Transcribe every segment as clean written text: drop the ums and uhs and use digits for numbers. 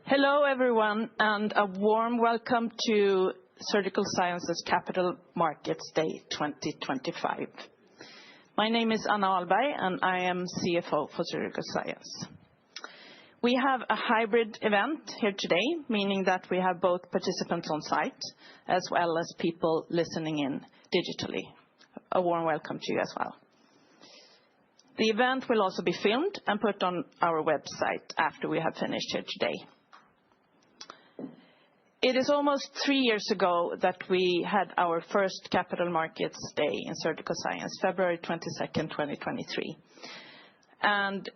Hello everyone, and a warm welcome to Surgical Science's Capital Markets Day 2025. My name is Anna Ahlberg and I am CFO for Surgical Science. We have a hybrid event here today, meaning that we have both participants on site as well as people listening in digitally. A warm welcome to you as well. The event will also be filmed and put on our website after we have finished here today. It is almost 3 years ago that we had our first Capital Markets Day in Surgical Science, February 22nd, 2023. And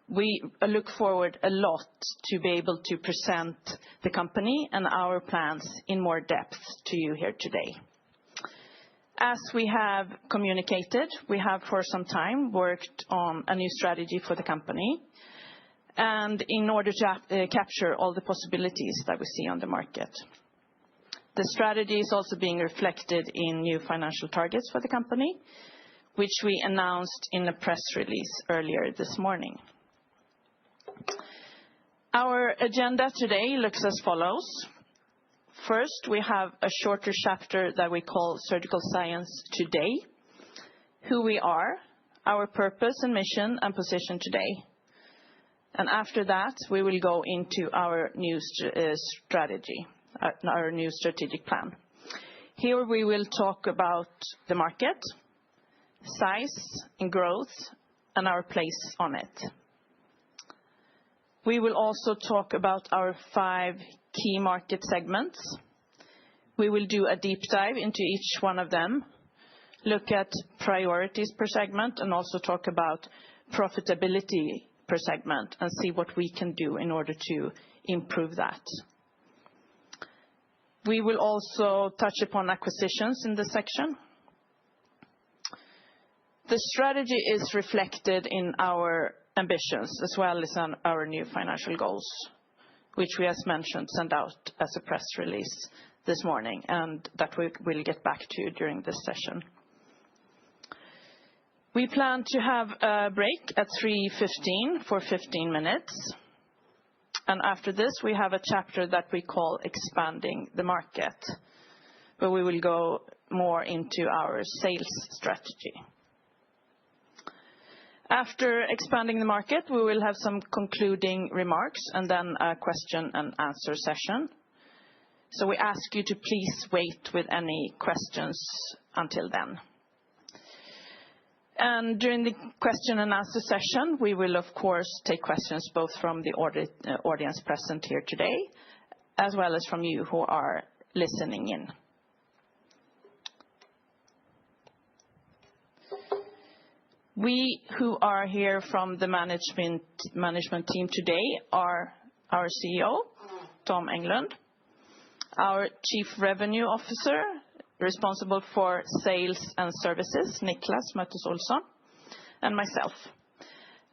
we look forward a lot to be able to present the company and our plans in more depth to you here today. As we have communicated, we have for some time worked on a new strategy for the company, and in order to capture all the possibilities that we see on the market. The strategy is also being reflected in new financial targets for the company, which we announced in a press release earlier this morning. Our agenda today looks as follows. First, we have a shorter chapter that we call Surgical Science Today, who we are, our purpose and mission and position today. And after that, we will go into our new strategy, our new strategic plan. Here we will talk about the market, size and growth, and our place on it. We will also talk about our 5 key market segments. We will do a deep dive into each one of them, look at priorities per segment, and also talk about profitability per segment and see what we can do in order to improve that. We will also touch upon acquisitions in this section. The strategy is reflected in our ambitions as well as on our new financial goals, which we, as mentioned, sent out as a press release this morning, and that we will get back to during this session. We plan to have a break at 3:15 for 15 minutes. And after this, we have a chapter that we call Expanding the Market, where we will go more into our sales strategy. After expanding the market, we will have some concluding remarks and then a question and answer session. So we ask you to please wait with any questions until then. And during the question and answer session, we will, of course, take questions both from the audience present here today, as well as from you who are listening in. We who are here from the management team today are our CEO, Tom Englund, our Chief Revenue Officer, responsible for sales and services, Niklas Möttus-Olsson, and myself.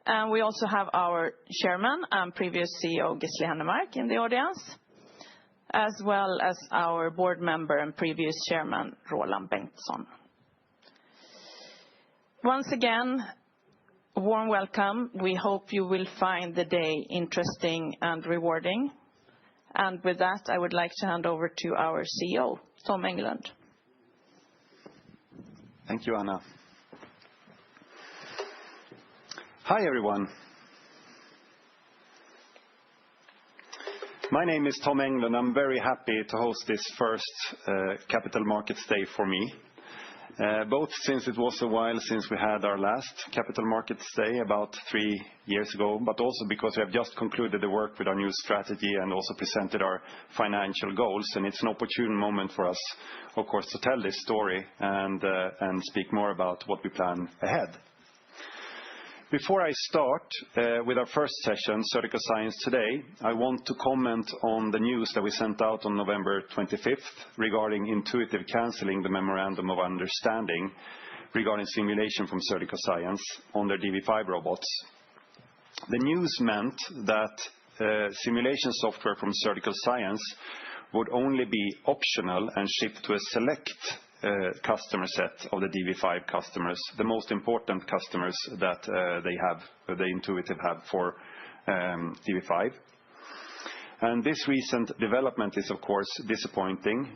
And we also have our chairman and previous CEO, Gisli Hennemark, in the audience, as well as our board member and previous chairman, Roland Bengtsson. Once again, a warm welcome. We hope you will find the day interesting and rewarding. And with that, I would like to hand over to our CEO, Tom Englund. Thank you, Anna. Hi, everyone. My name is Tom Englund. I'm very happy to host this first Capital Markets Day for me. Both since it was a while since we had our last Capital Markets Day about 3 years ago, but also because we have just concluded the work with our new strategy and also presented our financial goals. And it's an opportune moment for us, of course, to tell this story and speak more about what we plan ahead. Before I start with our first session, Surgical Science Today, I want to comment on the news that we sent out on November 25th regarding Intuitive cancelling the Memorandum of Understanding regarding simulation from Surgical Science on their DV5 robots. The news meant that simulation software from Surgical Science would only be optional and shipped to a select customer set of the DV5 customers, the most important customers that the Intuitive have for DV5. This recent development is, of course, disappointing,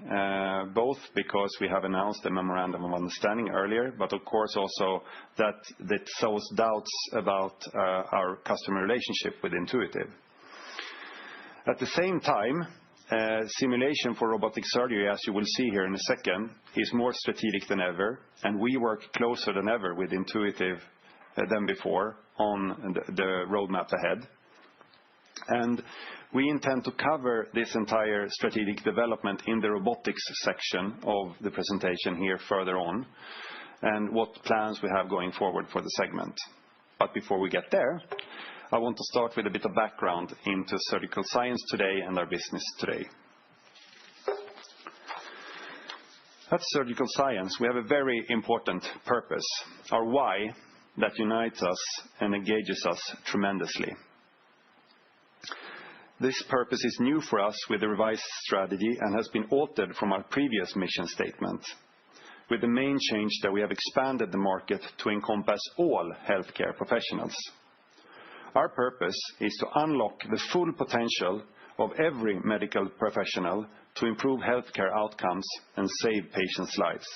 both because we have announced a memorandum of understanding earlier, but of course also that sows doubts about our customer relationship with Intuitive. At the same time, simulation for robotic surgery, as you will see here in a second, is more strategic than ever, and we work closer than ever with Intuitive than before on the roadmap ahead. We intend to cover this entire strategic development in the robotics section of the presentation here further on, and what plans we have going forward for the segment. But before we get there, I want to start with a bit of background into Surgical Science today and our business today. At Surgical Science, we have a very important purpose, our why, that unites us and engages us tremendously. This purpose is new for us with the revised strategy and has been altered from our previous mission statement, with the main change that we have expanded the market to encompass all healthcare professionals. Our purpose is to unlock the full potential of every medical professional to improve healthcare outcomes and save patients' lives.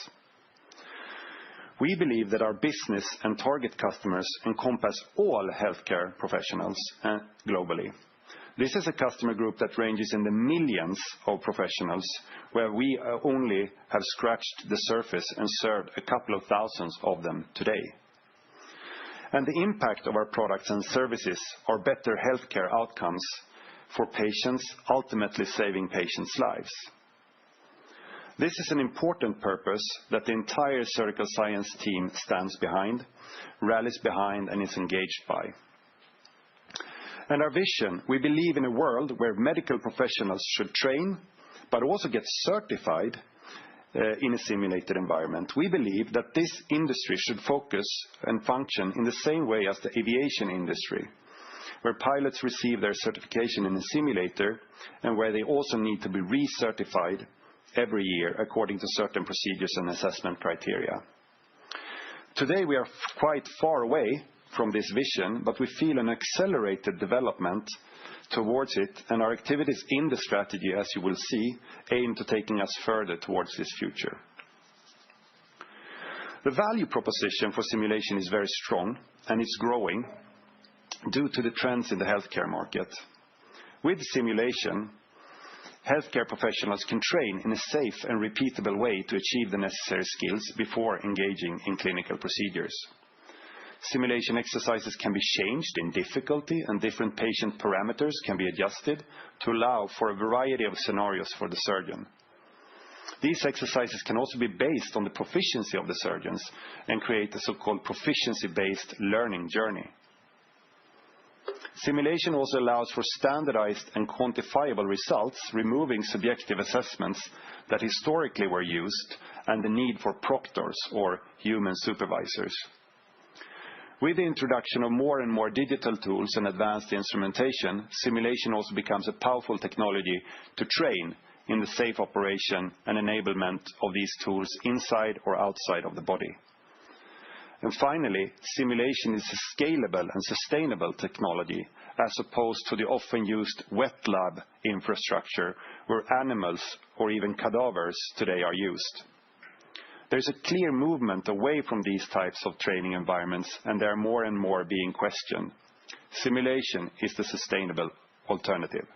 We believe that our business and target customers encompass all healthcare professionals globally. This is a customer group that ranges in the millions of professionals, where we only have scratched the surface and served a couple of thousands of them today. And the impact of our products and services are better healthcare outcomes for patients, ultimately saving patients' lives. This is an important purpose that the entire Surgical Science team stands behind, rallies behind, and is engaged by. And our vision, we believe in a world where medical professionals should train, but also get certified in a simulated environment. We believe that this industry should focus and function in the same way as the aviation industry, where pilots receive their certification in a simulator and where they also need to be recertified every year according to certain procedures and assessment criteria. Today we are quite far away from this vision, but we feel an accelerated development towards it, and our activities in the strategy, as you will see, aim to taking us further towards this future. The value proposition for simulation is very strong, and it's growing due to the trends in the healthcare market. With simulation, healthcare professionals can train in a safe and repeatable way to achieve the necessary skills before engaging in clinical procedures. Simulation exercises can be changed in difficulty, and different patient parameters can be adjusted to allow for a variety of scenarios for the surgeon. These exercises can also be based on the proficiency of the surgeons and create a so-called proficiency-based learning journey. Simulation also allows for standardized and quantifiable results, removing subjective assessments that historically were used and the need for proctors or human supervisors. With the introduction of more and more digital tools and advanced instrumentation, simulation also becomes a powerful technology to train in the safe operation and enablement of these tools inside or outside of the body. And finally, simulation is a scalable and sustainable technology, as opposed to the often used wet lab infrastructure where animals or even cadavers today are used. There's a clear movement away from these types of training environments, and they are more and more being questioned. Simulation is the sustainable alternative.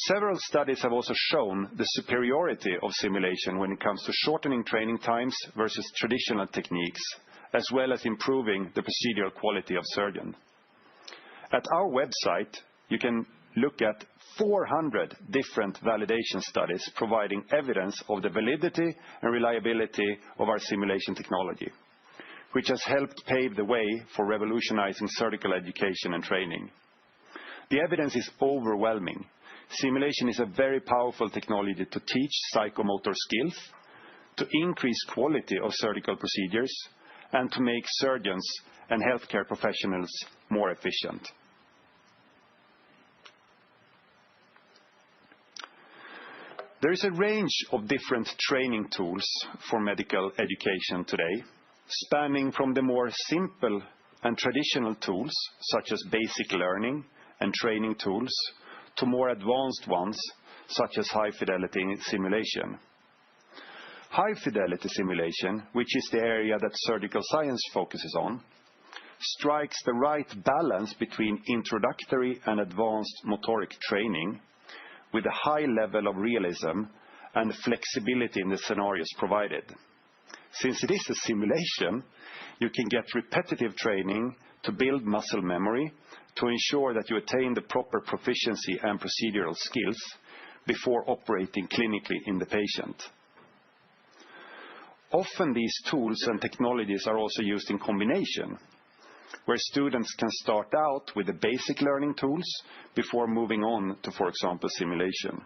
Several studies have also shown the superiority of simulation when it comes to shortening training times versus traditional techniques, as well as improving the procedural quality of surgeon. At our website, you can look at 400 different validation studies providing evidence of the validity and reliability of our simulation technology, which has helped pave the way for revolutionizing surgical education and training. The evidence is overwhelming. Simulation is a very powerful technology to teach psychomotor skills, to increase quality of surgical procedures, and to make surgeons and healthcare professionals more efficient. There is a range of different training tools for medical education today, spanning from the more simple and traditional tools, such as basic learning and training tools to more advanced ones, such as high-fidelity simulation. High-fidelity simulation, which is the area that Surgical Science focuses on, strikes the right balance between introductory and advanced motoric training with a high level of realism and flexibility in the scenarios provided. Since it is a simulation, you can get repetitive training to build muscle memory to ensure that you attain the proper proficiency and procedural skills before operating clinically in the patient. Often these tools and technologies are also used in combination, where students can start out with the basic learning tools before moving on to, for example, simulation.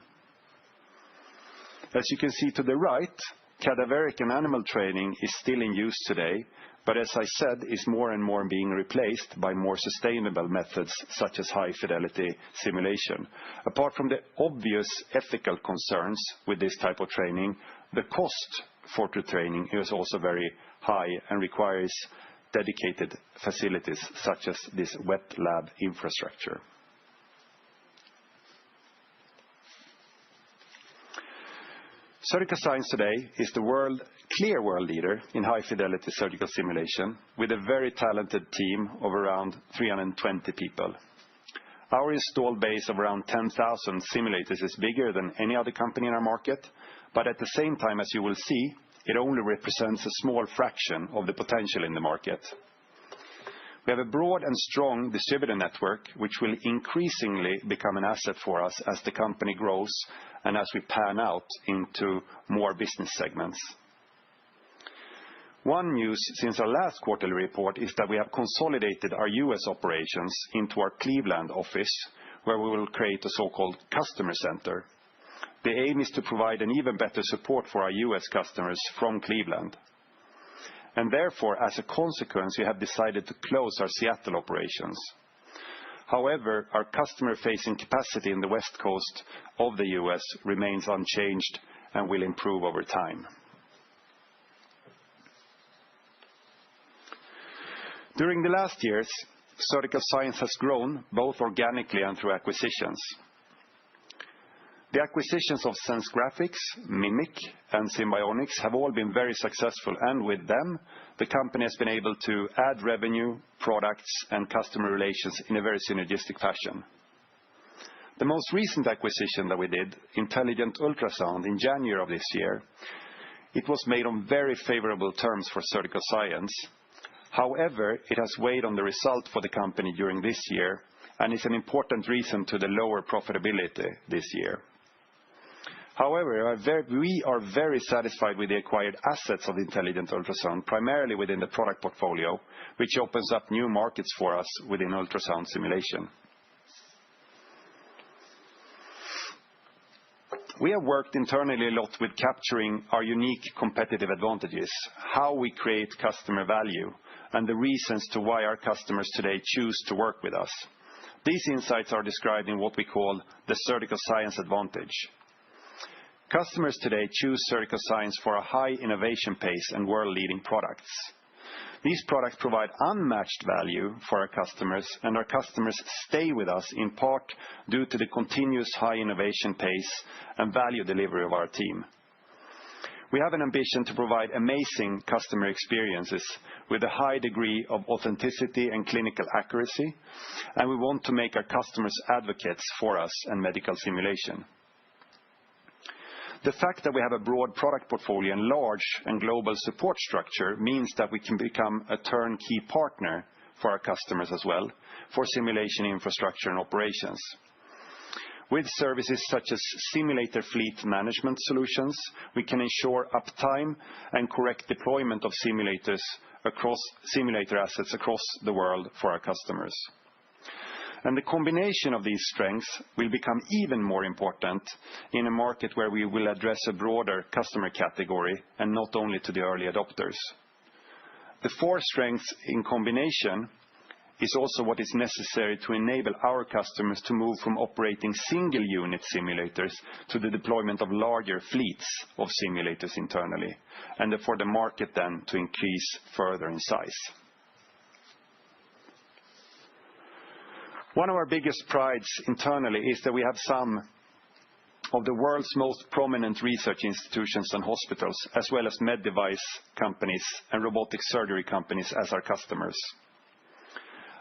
As you can see to the right, cadaveric and animal training is still in use today, but as I said, is more and more being replaced by more sustainable methods such as high-fidelity simulation. Apart from the obvious ethical concerns with this type of training, the cost for the training is also very high and requires dedicated facilities such as this wet lab infrastructure. Surgical Science today is the clear world leader in high-fidelity surgical simulation with a very talented team of around 320 people. Our installed base of around 10,000 simulators is bigger than any other company in our market, but at the same time, as you will see, it only represents a small fraction of the potential in the market. We have a broad and strong distributor network, which will increasingly become an asset for us as the company grows and as we pan out into more business segments. One news since our last quarterly report is that we have consolidated our US operations into our Cleveland office, where we will create a so-called customer center. The aim is to provide an even better support for our US customers from Cleveland. And therefore, as a consequence, we have decided to close our Seattle operations. However, our customer-facing capacity in the West Coast of the US remains unchanged and will improve over time. During the last years, Surgical Science has grown both organically and through acquisitions. The acquisitions of Sense Graphics, Mimic, and Symbionics have all been very successful, and with them, the company has been able to add revenue, products, and customer relations in a very synergistic fashion. The most recent acquisition that we did, Intelligent Ultrasound, in January of this year, it was made on very favorable terms for Surgical Science. However, it has weighed on the result for the company during this year and is an important reason to the lower profitability this year. However, we are very satisfied with the acquired assets of Intelligent Ultrasound, primarily within the product portfolio, which opens up new markets for us within ultrasound simulation. We have worked internally a lot with capturing our unique competitive advantages, how we create customer value, and the reasons to why our customers today choose to work with us. These insights are described in what we call the Surgical Science advantage. Customers today choose Surgical Science for a high innovation pace and world-leading products. These products provide unmatched value for our customers, and our customers stay with us in part due to the continuous high innovation pace and value delivery of our team. We have an ambition to provide amazing customer experiences with a high degree of authenticity and clinical accuracy, and we want to make our customers advocates for us and medical simulation. The fact that we have a broad product portfolio and large and global support structure means that we can become a turnkey partner for our customers as well, for simulation infrastructure and operations. With services such as simulator fleet management solutions, we can ensure uptime and correct deployment of simulators across simulator assets across the world for our customers. And the combination of these strengths will become even more important in a market where we will address a broader customer category and not only to the early adopters. The four strengths in combination is also what is necessary to enable our customers to move from operating single unit simulators to the deployment of larger fleets of simulators internally, and for the market then to increase further in size. One of our biggest prides internally is that we have some of the world's most prominent research institutions and hospitals, as well as med device companies and robotic surgery companies as our customers.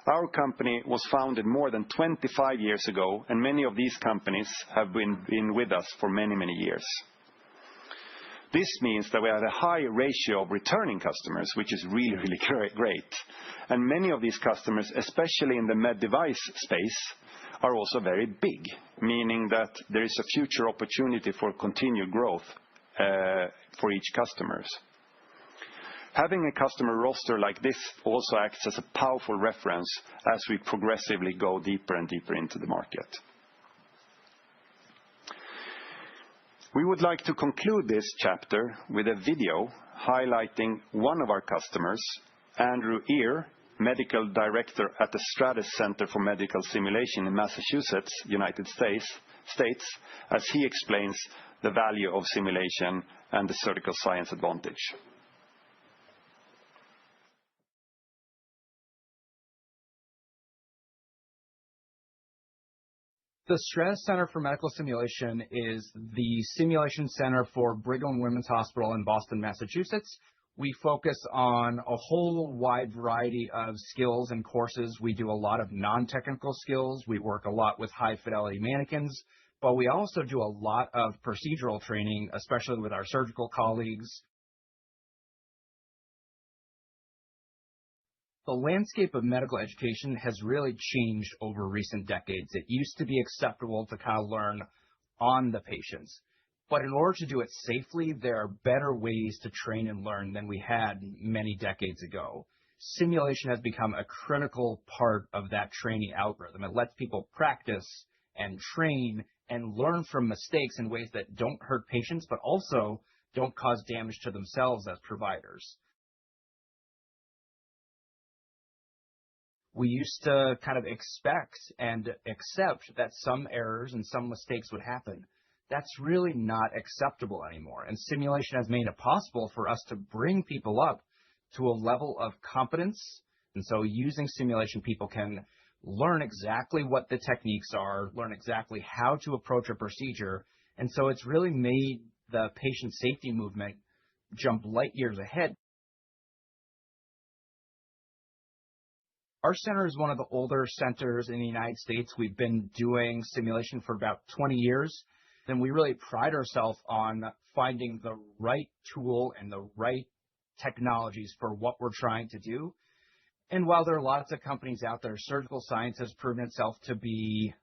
Our company was founded more than 25 years ago, and many of these companies have been with us for many, many years. This means that we have a high ratio of returning customers, which is really, really great. And many of these customers, especially in the med device space, are also very big, meaning that there is a future opportunity for continued growth for each customer. Having a customer roster like this also acts as a powerful reference as we progressively go deeper and deeper into the market. We would like to conclude this chapter with a video highlighting one of our customers, Andrew Ear, Medical Director at the Stratus Center for Medical Simulation in Massachusetts, United States, as he explains the value of simulation and the Surgical Science advantage. The Stratus Center for Medical Simulation is the simulation center for Brigham and Women's Hospital in Boston, Massachusetts. We focus on a whole wide variety of skills and courses. We do a lot of non-technical skills. We work a lot with high-fidelity mannequins, but we also do a lot of procedural training, especially with our surgical colleagues. The landscape of medical education has really changed over recent decades. It used to be acceptable to kind of learn on the patients. But in order to do it safely, there are better ways to train and learn than we had many decades ago. Simulation has become a critical part of that training algorithm. It lets people practice and train and learn from mistakes in ways that don't hurt patients, but also don't cause damage to themselves as providers. We used to kind of expect and accept that some errors and some mistakes would happen. That's really not acceptable anymore. And simulation has made it possible for us to bring people up to a level of competence. And so using simulation, people can learn exactly what the techniques are, learn exactly how to approach a procedure. And so it's really made the patient safety movement jump light years ahead. Our center is one of the older centers in the United States. We've been doing simulation for about 20 years, and we really pride ourselves on finding the right tool and the right technologies for what we're trying to do. And while there are lots of companies out there, Surgical Science has proven itself to be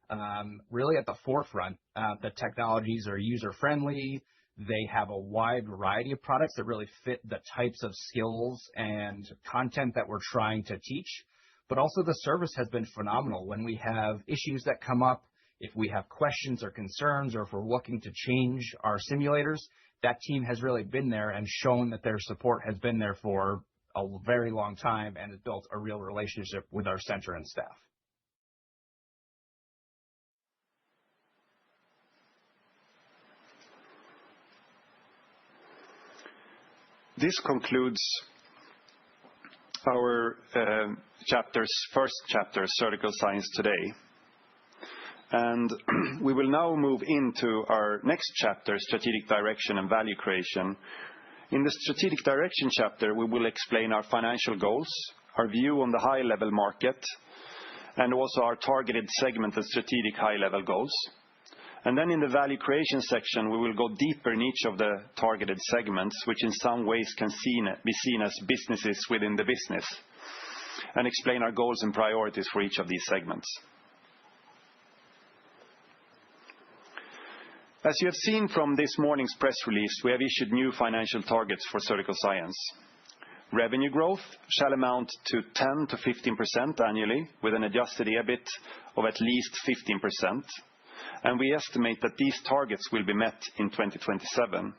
really at the forefront. The technologies are user-friendly. They have a wide variety of products that really fit the types of skills and content that we're trying to teach. But also the service has been phenomenal. When we have issues that come up, if we have questions or concerns, or if we're looking to change our simulators, that team has really been there and shown that their support has been there for a very long time and has built a real relationship with our center and staff. This concludes our first chapter, Surgical Science Today. And we will now move into our next chapter, Strategic Direction and Value Creation. In the Strategic Direction chapter, we will explain our financial goals, our view on the high-level market, and also our targeted segment and strategic high-level goals. And then in the Value Creation section, we will go deeper in each of the targeted segments, which in some ways can be seen as businesses within the business, and explain our goals and priorities for each of these segments. As you have seen from this morning's press release, we have issued new financial targets for Surgical Science. Revenue growth shall amount to 10 to 15% annually, with an adjusted EBIT of at least 15%. And we estimate that these targets will be met in 2027.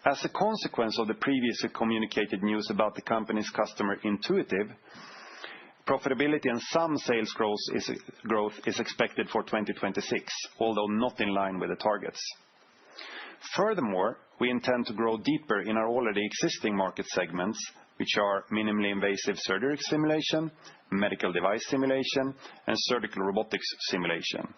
As a consequence of the previously communicated news about the company's customer Intuitive, profitability and some sales growth is expected for 2026, although not in line with the targets. Furthermore, we intend to grow deeper in our already existing market segments which are minimally invasive surgery simulation, medical device simulation, and surgical robotics simulation.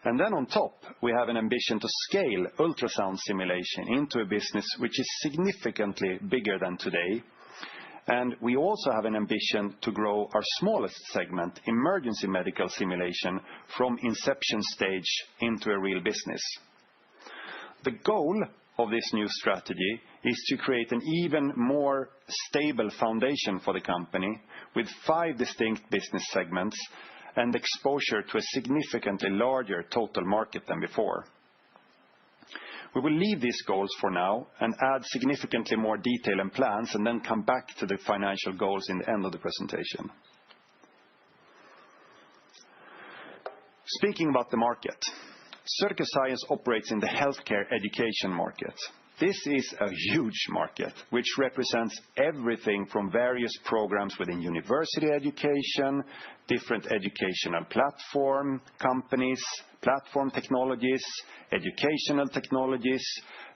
And then on top, we have an ambition to scale ultrasound simulation into a business which is significantly bigger than today. And we also have an ambition to grow our smallest segment, emergency medical simulation, from inception stage into a real business. The goal of this new strategy is to create an even more stable foundation for the company with 5 distinct business segments and exposure to a significantly larger total market than before. We will leave these goals for now and add significantly more detail and plans, and then come back to the financial goals in the end of the presentation. Speaking about the market, Surgical Science operates in the healthcare education market. This is a huge market, which represents everything from various programs within university education, different educational platform companies, platform technologies, educational technologies,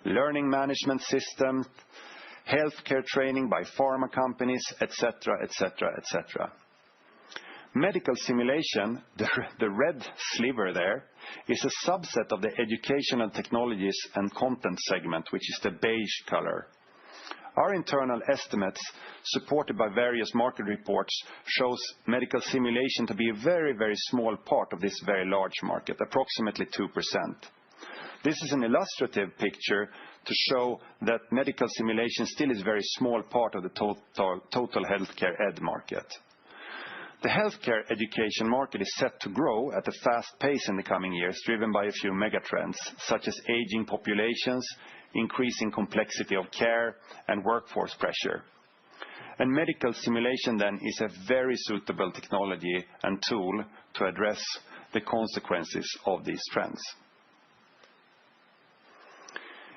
learning management systems, healthcare training by pharma companies, etc., etc., etc. Medical simulation, the red sliver there, is a subset of the educational technologies and content segment, which is the beige color. Our internal estimates, supported by various market reports, shows medical simulation to be a very, very small part of this very large market, approximately 2%. This is an illustrative picture to show that medical simulation still is a very small part of the total healthcare ed market. The healthcare education market is set to grow at a fast pace in the coming years, driven by a few megatrends, such as aging populations, increasing complexity of care, and workforce pressure. And medical simulation then is a very suitable technology and tool to address the consequences of these trends.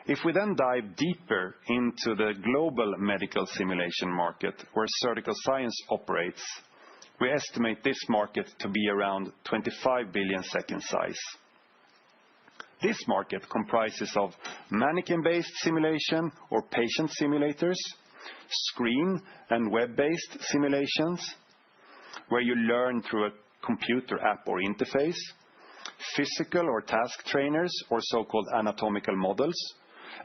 If we then dive deeper into the global medical simulation market, where Surgical Science operates, we estimate this market to be around 25 billion SEK in size. This market comprises of mannequin-based simulation or patient simulators, screen and web-based simulations, where you learn through a computer app or interface, physical or task trainers or so-called anatomical models,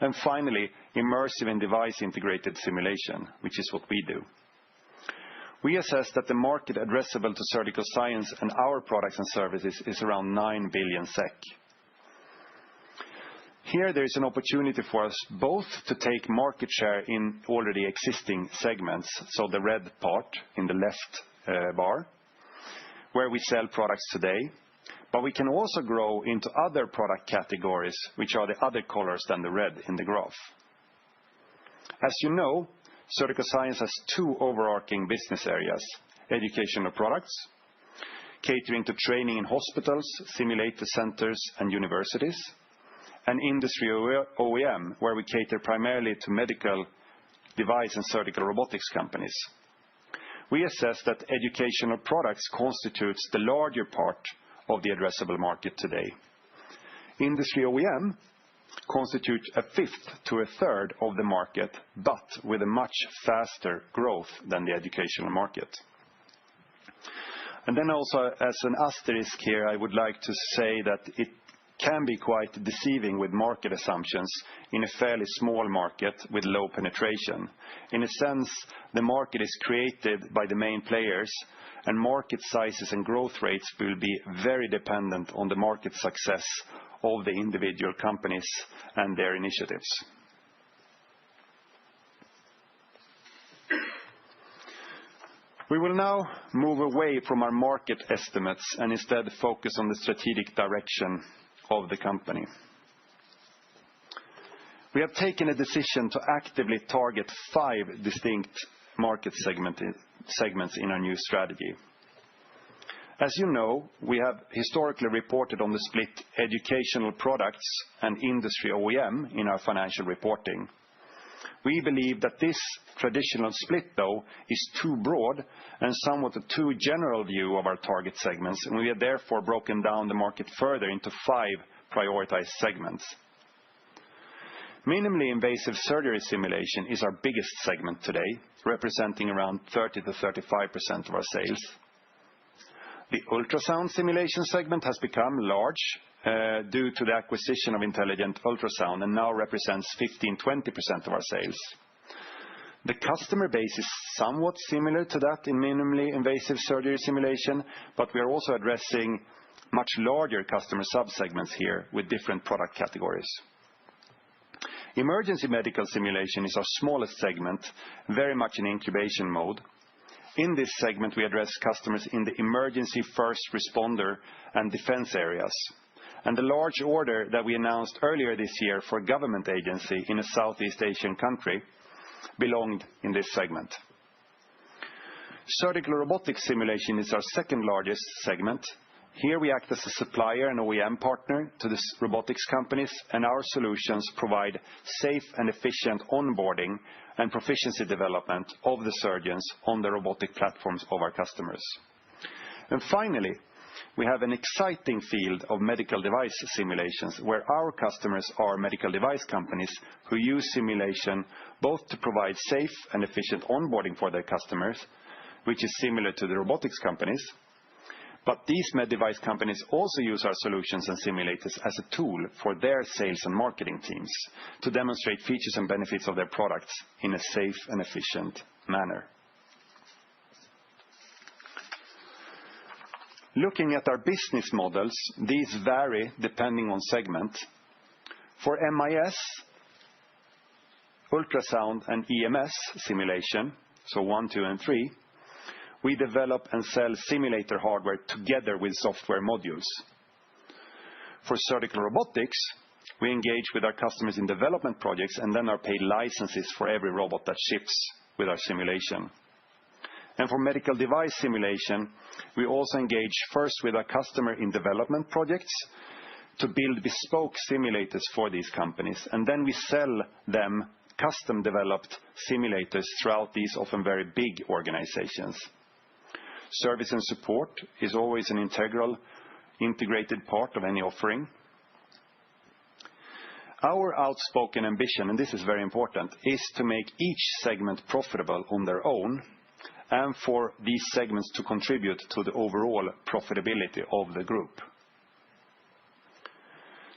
and finally, immersive and device-integrated simulation, which is what we do. We assess that the market addressable to Surgical Science and our products and services is around 9 billion SEK. Here there is an opportunity for us both to take market share in already existing segments, so the red part in the left bar, where we sell products today, but we can also grow into other product categories, which are the other colors than the red in the graph. As you know, Surgical Science has 2 overarching business areas: educational products, catering to training in hospitals, simulator centers, and universities, and industry OEM, where we cater primarily to medical device and surgical robotics companies. We assess that educational products constitutes the larger part of the addressable market today. Industry OEM constitute 1/5 to 1/3 of the market, but with a much faster growth than the educational market. And then also, as an asterisk here, I would like to say that it can be quite deceiving with market assumptions in a fairly small market with low penetration. In a sense, the market is created by the main players, and market sizes and growth rates will be very dependent on the market success of the individual companies and their initiatives. We will now move away from our market estimates and instead focus on the strategic direction of the company. We have taken a decision to actively target 5 distinct market segments in our new strategy. As you know, we have historically reported on the split educational products and industry OEM in our financial reporting. We believe that this traditional split, though, is too broad and somewhat a too general view of our target segments, and we have therefore broken down the market further into 5 prioritized segments. Minimally invasive surgery simulation is our biggest segment today, representing around 30%-35% of our sales. The ultrasound simulation segment has become large due to the acquisition of Intelligent Ultrasound and now represents 15%-20% of our sales. The customer base is somewhat similar to that in minimally invasive surgery simulation, but we are also addressing much larger customer subsegments here with different product categories. Emergency medical simulation is our smallest segment, very much in incubation mode. In this segment, we address customers in the emergency first responder and defense areas. And the large order that we announced earlier this year for a government agency in a Southeast Asian country belonged in this segment. Surgical robotics simulation is our second largest segment. Here we act as a supplier and OEM partner to the robotics companies, and our solutions provide safe and efficient onboarding and proficiency development of the surgeons on the robotic platforms of our customers. And finally, we have an exciting field of medical device simulations where our customers are medical device companies who use simulation both to provide safe and efficient onboarding for their customers, which is similar to the robotics companies. But these med device companies also use our solutions and simulators as a tool for their sales and marketing teams to demonstrate features and benefits of their products in a safe and efficient manner. Looking at our business models, these vary depending on segment. For MIS, ultrasound and EMS simulation, so 1, 2, and 3, we develop and sell simulator hardware together with software modules. For surgical robotics, we engage with our customers in development projects and then are paid licenses for every robot that ships with our simulation. And for medical device simulation, we also engage first with our customer in development projects to build bespoke simulators for these companies, and then we sell them custom developed simulators throughout these often very big organizations. Service and support is always an integrated part of any offering. Our outspoken ambition, and this is very important, is to make each segment profitable on their own and for these segments to contribute to the overall profitability of the group.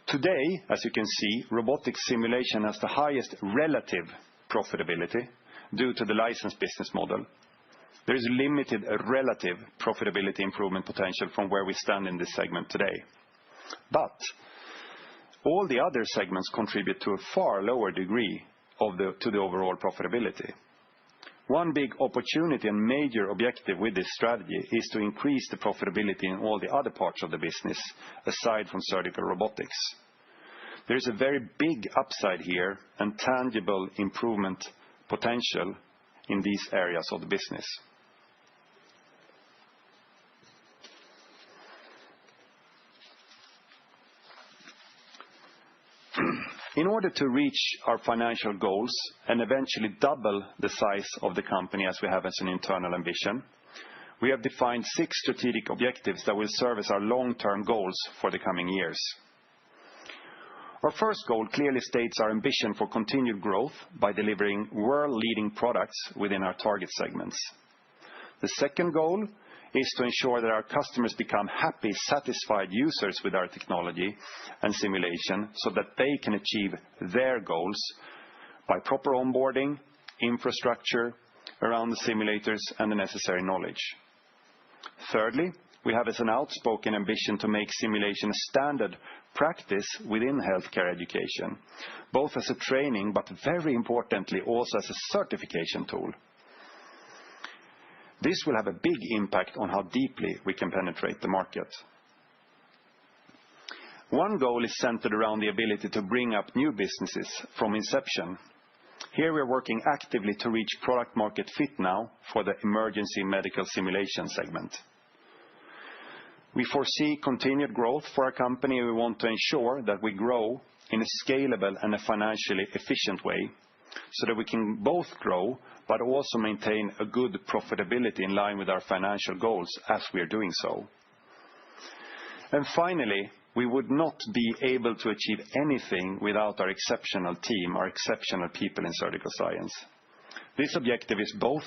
Today, as you can see, robotics simulation has the highest relative profitability due to the license business model. There is limited relative profitability improvement potential from where we stand in this segment today. But all the other segments contribute to a far lower degree to the overall profitability. One big opportunity and major objective with this strategy is to increase the profitability in all the other parts of the business, aside from surgical robotics. There is a very big upside here and tangible improvement potential in these areas of the business. In order to reach our financial goals and eventually double the size of the company as we have as an internal ambition, we have defined 6 strategic objectives that will serve as our long-term goals for the coming years. Our first goal clearly states our ambition for continued growth by delivering world-leading products within our target segments. The second goal is to ensure that our customers become happy, satisfied users with our technology and simulation so that they can achieve their goals by proper onboarding, infrastructure around the simulators, and the necessary knowledge. Thirdly, we have as an outspoken ambition to make simulation a standard practice within healthcare education, both as a training, but very importantly also as a certification tool. This will have a big impact on how deeply we can penetrate the market. One goal is centered around the ability to bring up new businesses from inception. Here we are working actively to reach product market fit now for the emergency medical simulation segment. We foresee continued growth for our company, and we want to ensure that we grow in a scalable and a financially efficient way so that we can both grow but also maintain a good profitability in line with our financial goals as we are doing so. And finally, we would not be able to achieve anything without our exceptional team, our exceptional people in Surgical Science. This objective is both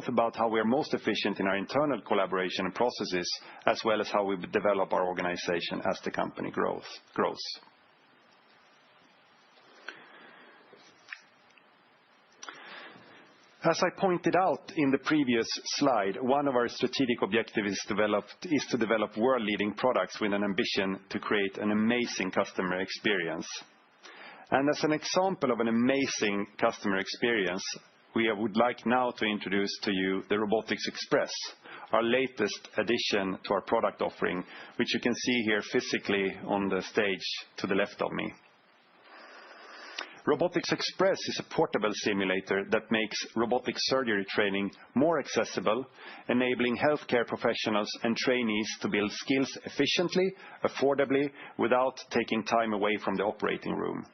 about how we are most efficient in our internal collaboration and processes, as well as how we develop our organization as the company grows. As I pointed out in the previous slide, one of our strategic objectives is to develop world-leading products with an ambition to create an amazing customer experience. And as an example of an amazing customer experience, we would like now to introduce to you the Robotics Express, our latest addition to our product offering, which you can see here physically on the stage to the left of me. Robotics Express is a portable simulator that makes robotic surgery training more accessible, enabling healthcare professionals and trainees to build skills efficiently, affordably, without taking time away from the operating room.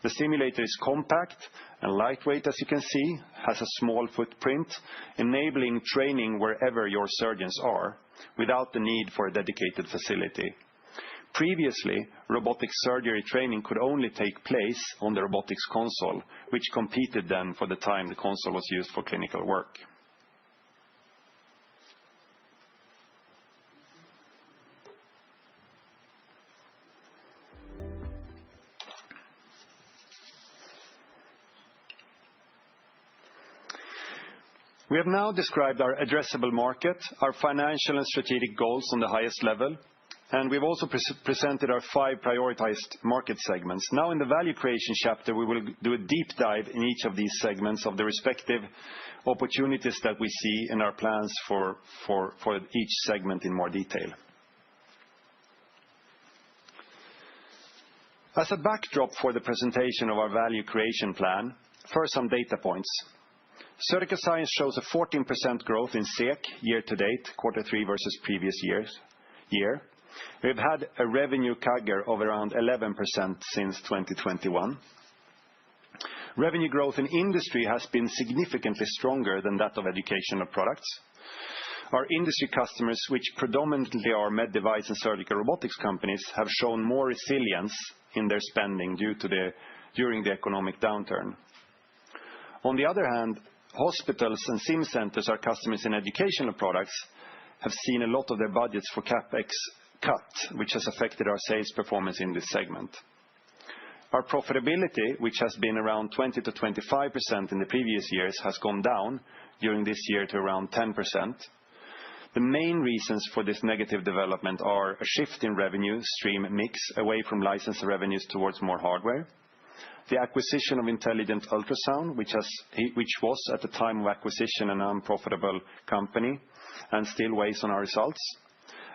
The simulator is compact and lightweight, as you can see, has a small footprint, enabling training wherever your surgeons are, without the need for a dedicated facility. Previously, robotic surgery training could only take place on the robotics console, which competed then for the time the console was used for clinical work. We have now described our addressable market, our financial and strategic goals on the highest level, and we've also presented our 5 prioritized market segments. Now in the value creation chapter, we will do a deep dive in each of these segments of the respective opportunities that we see in our plans for each segment in more detail. As a backdrop for the presentation of our value creation plan, first some data points. Surgical Science shows a 14% growth in SEK year to date, quarter 3 versus previous year. We've had a revenue CAGR of around 11% since 2021. Revenue growth in industry has been significantly stronger than that of educational products. Our industry customers, which predominantly are med device and surgical robotics companies, have shown more resilience in their spending during the economic downturn. On the other hand, hospitals and sim centers, our customers in educational products, have seen a lot of their budgets for CapEx cut, which has affected our sales performance in this segment. Our profitability, which has been around 20 to 25% in the previous years, has gone down during this year to around 10%. The main reasons for this negative development are a shift in revenue stream mix away from license revenues towards more hardware, the acquisition of Intelligent Ultrasound, which was at the time of acquisition an unprofitable company and still weighs on our results,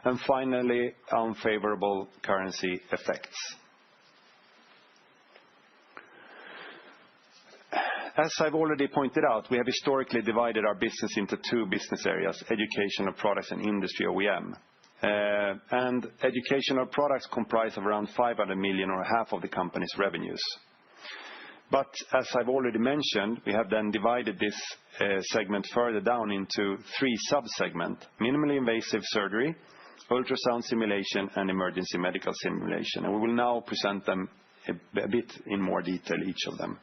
and finally, unfavorable currency effects. As I've already pointed out, we have historically divided our business into 2 business areas, educational products and industry OEM. And educational products comprise of around 500 million, or half of the company's revenues. But as I've already mentioned, we have then divided this segment further down into 3 sub-segments: minimally invasive surgery, ultrasound simulation, and emergency medical simulation. And we will now present them a bit in more detail, each of them.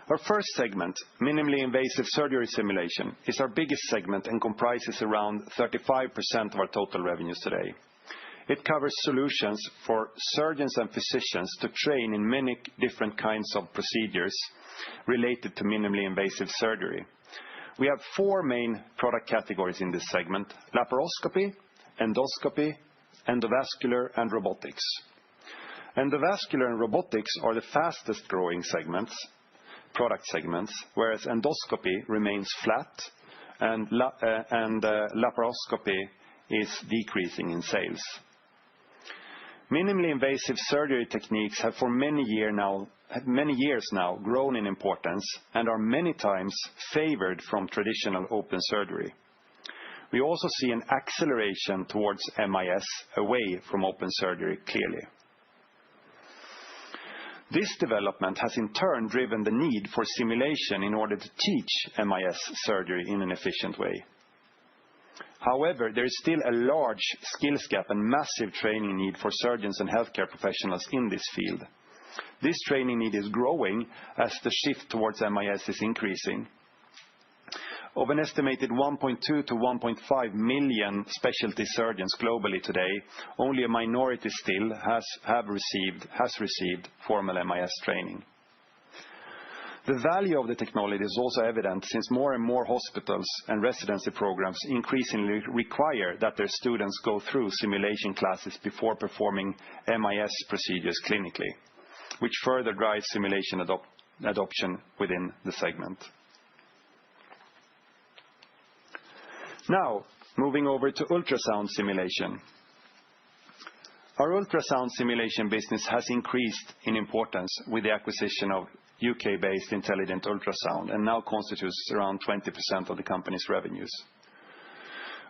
Our first segment, minimally invasive surgery simulation, is our biggest segment and comprises around 35% of our total revenues today. It covers solutions for surgeons and physicians to train in many different kinds of procedures related to minimally invasive surgery. We have 4 main product categories in this segment: laparoscopy, endoscopy, endovascular, and robotics. Endovascular and robotics are the fastest growing product segments, whereas endoscopy remains flat and laparoscopy is decreasing in sales. Minimally invasive surgery techniques have for many years now grown in importance and are many times favored from traditional open surgery. We also see an acceleration towards MIS away from open surgery clearly. This development has in turn driven the need for simulation in order to teach MIS surgery in an efficient way. However, there is still a large skills gap and massive training need for surgeons and healthcare professionals in this field. This training need is growing as the shift towards MIS is increasing. Of an estimated 1.2 to 1.5 million specialty surgeons globally today, only a minority still has received formal MIS training. The value of the technology is also evident since more and more hospitals and residency programs increasingly require that their students go through simulation classes before performing MIS procedures clinically, which further drives simulation adoption within the segment. Now, moving over to ultrasound simulation. Our ultrasound simulation business has increased in importance with the acquisition of UK-based Intelligent Ultrasound and now constitutes around 20% of the company's revenues.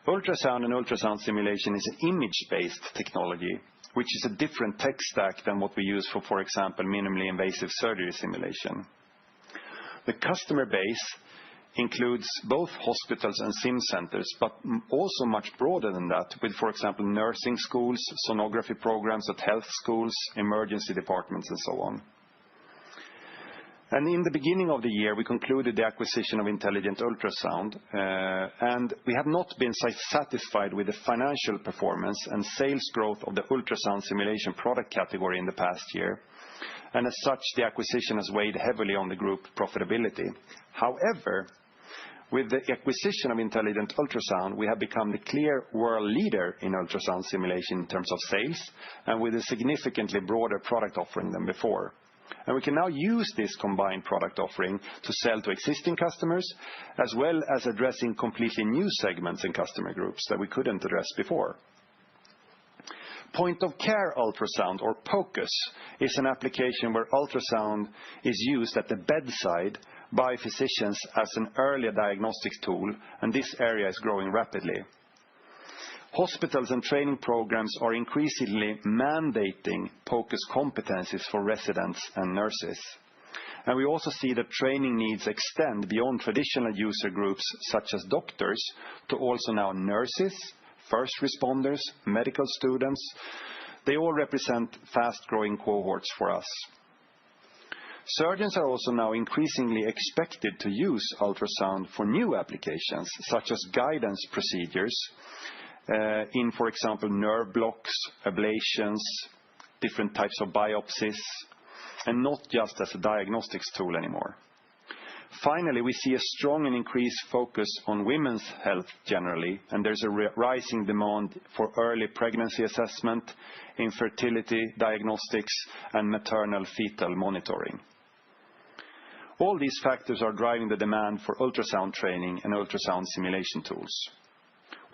Ultrasound and ultrasound simulation is an image-based technology, which is a different tech stack than what we use for example, minimally invasive surgery simulation. The customer base includes both hospitals and sim centers, but also much broader than that, with, for example, nursing schools, sonography programs at health schools, emergency departments, and so on. And in the beginning of the year, we concluded the acquisition of Intelligent Ultrasound, and we have not been satisfied with the financial performance and sales growth of the ultrasound simulation product category in the past year. And as such, the acquisition has weighed heavily on the group profitability. However, with the acquisition of Intelligent Ultrasound, we have become the clear world leader in ultrasound simulation in terms of sales, and with a significantly broader product offering than before. And we can now use this combined product offering to sell to existing customers, as well as addressing completely new segments and customer groups that we couldn't address before. Point of care ultrasound, or POCUS, is an application where ultrasound is used at the bedside by physicians as an early diagnostic tool, and this area is growing rapidly. Hospitals and training programs are increasingly mandating POCUS competencies for residents and nurses. And we also see that training needs extend beyond traditional user groups such as doctors to also now nurses, first responders, medical students. They all represent fast-growing cohorts for us. Surgeons are also now increasingly expected to use ultrasound for new applications, such as guidance procedures in, for example, nerve blocks, ablations, different types of biopsies, and not just as a diagnostics tool anymore. Finally, we see a strong and increased focus on women's health generally, and there's a rising demand for early pregnancy assessment, infertility diagnostics, and maternal fetal monitoring. All these factors are driving the demand for ultrasound training and ultrasound simulation tools.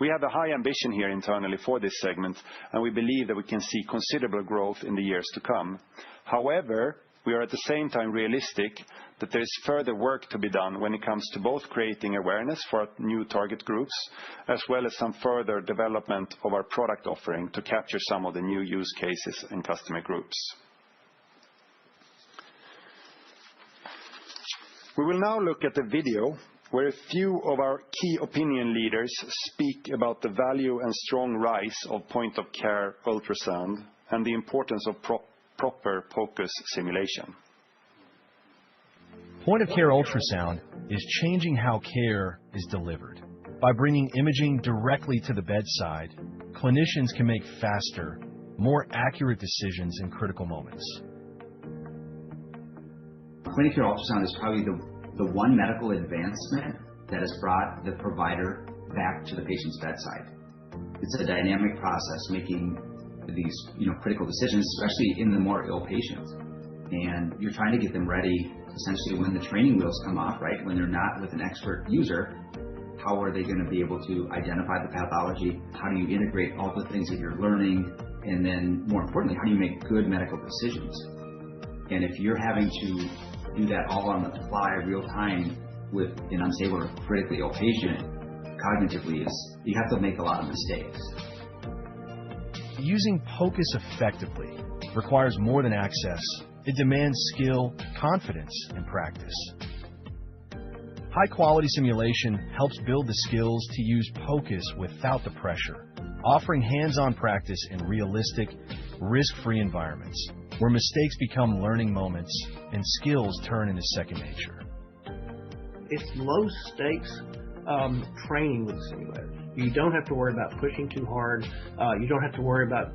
We have a high ambition here internally for this segment, and we believe that we can see considerable growth in the years to come. However, we are at the same time realistic that there is further work to be done when it comes to both creating awareness for our new target groups, as well as some further development of our product offering to capture some of the new use cases and customer groups. We will now look at a video where a few of our key opinion leaders speak about the value and strong rise of point-of-care ultrasound and the importance of proper POCUS simulation. Point-of-care ultrasound is changing how care is delivered. By bringing imaging directly to the bedside, clinicians can make faster, more accurate decisions in critical moments. Point-of-care ultrasound is probably the one medical advancement that has brought the provider back to the patient's bedside. It's a dynamic process making these critical decisions, especially in the more ill patients. And you're trying to get them ready essentially when the training wheels come off, right? When they're not with an expert user, how are they going to be able to identify the pathology? How do you integrate all the things that you're learning? And then more importantly, how do you make good medical decisions? And if you're having to do that all on the fly, real time, with an unstable or critically ill patient, cognitively, you have to make a lot of mistakes. Using POCUS effectively requires more than access. It demands skill, confidence, and practice. High-quality simulation helps build the skills to use POCUS without the pressure, offering hands-on practice in realistic, risk-free environments. where mistakes become learning moments and skills turn into second nature. It's low stakes training with the simulator. You don't have to worry about pushing too hard. You don't have to worry about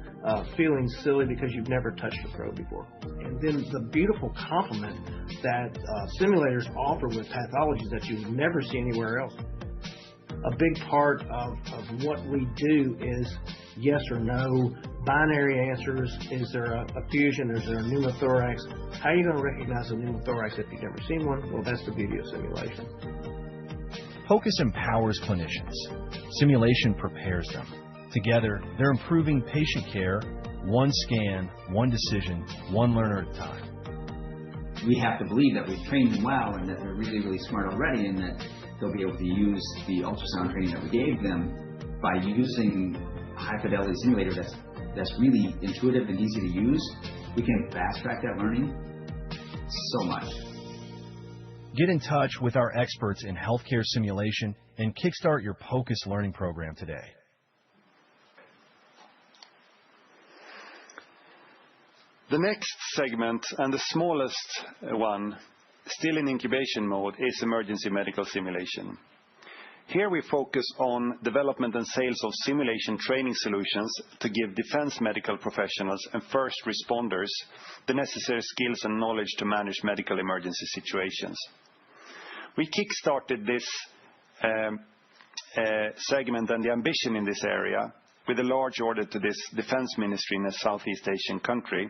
feeling silly because you've never touched a probe before. And then the beautiful complement that simulators offer with pathologies that you would never see anywhere else. A big part of what we do is yes or no, binary answers. Is there a fusion? Is there a pneumothorax? How are you going to recognize a pneumothorax if you've never seen one? Well, that's the beauty of simulation. POCUS empowers clinicians. Simulation prepares them. Together, they're improving patient care, one scan, one decision, one learner at a time. We have to believe that we've trained them well and that they're really, really smart already, and that they'll be able to use the ultrasound training that we gave them by using high fidelity simulator that's really intuitive and easy to use. We can fast track that learning so much. Get in touch with our experts in healthcare simulation and kickstart your POCUS learning program today. The next segment, and the smallest one, still in incubation mode, is emergency medical simulation. Here we focus on development and sales of simulation training solutions to give defense medical professionals and first responders the necessary skills and knowledge to manage medical emergency situations. We kick-started this segment and the ambition in this area with a large order to this defense ministry in a Southeast Asian country.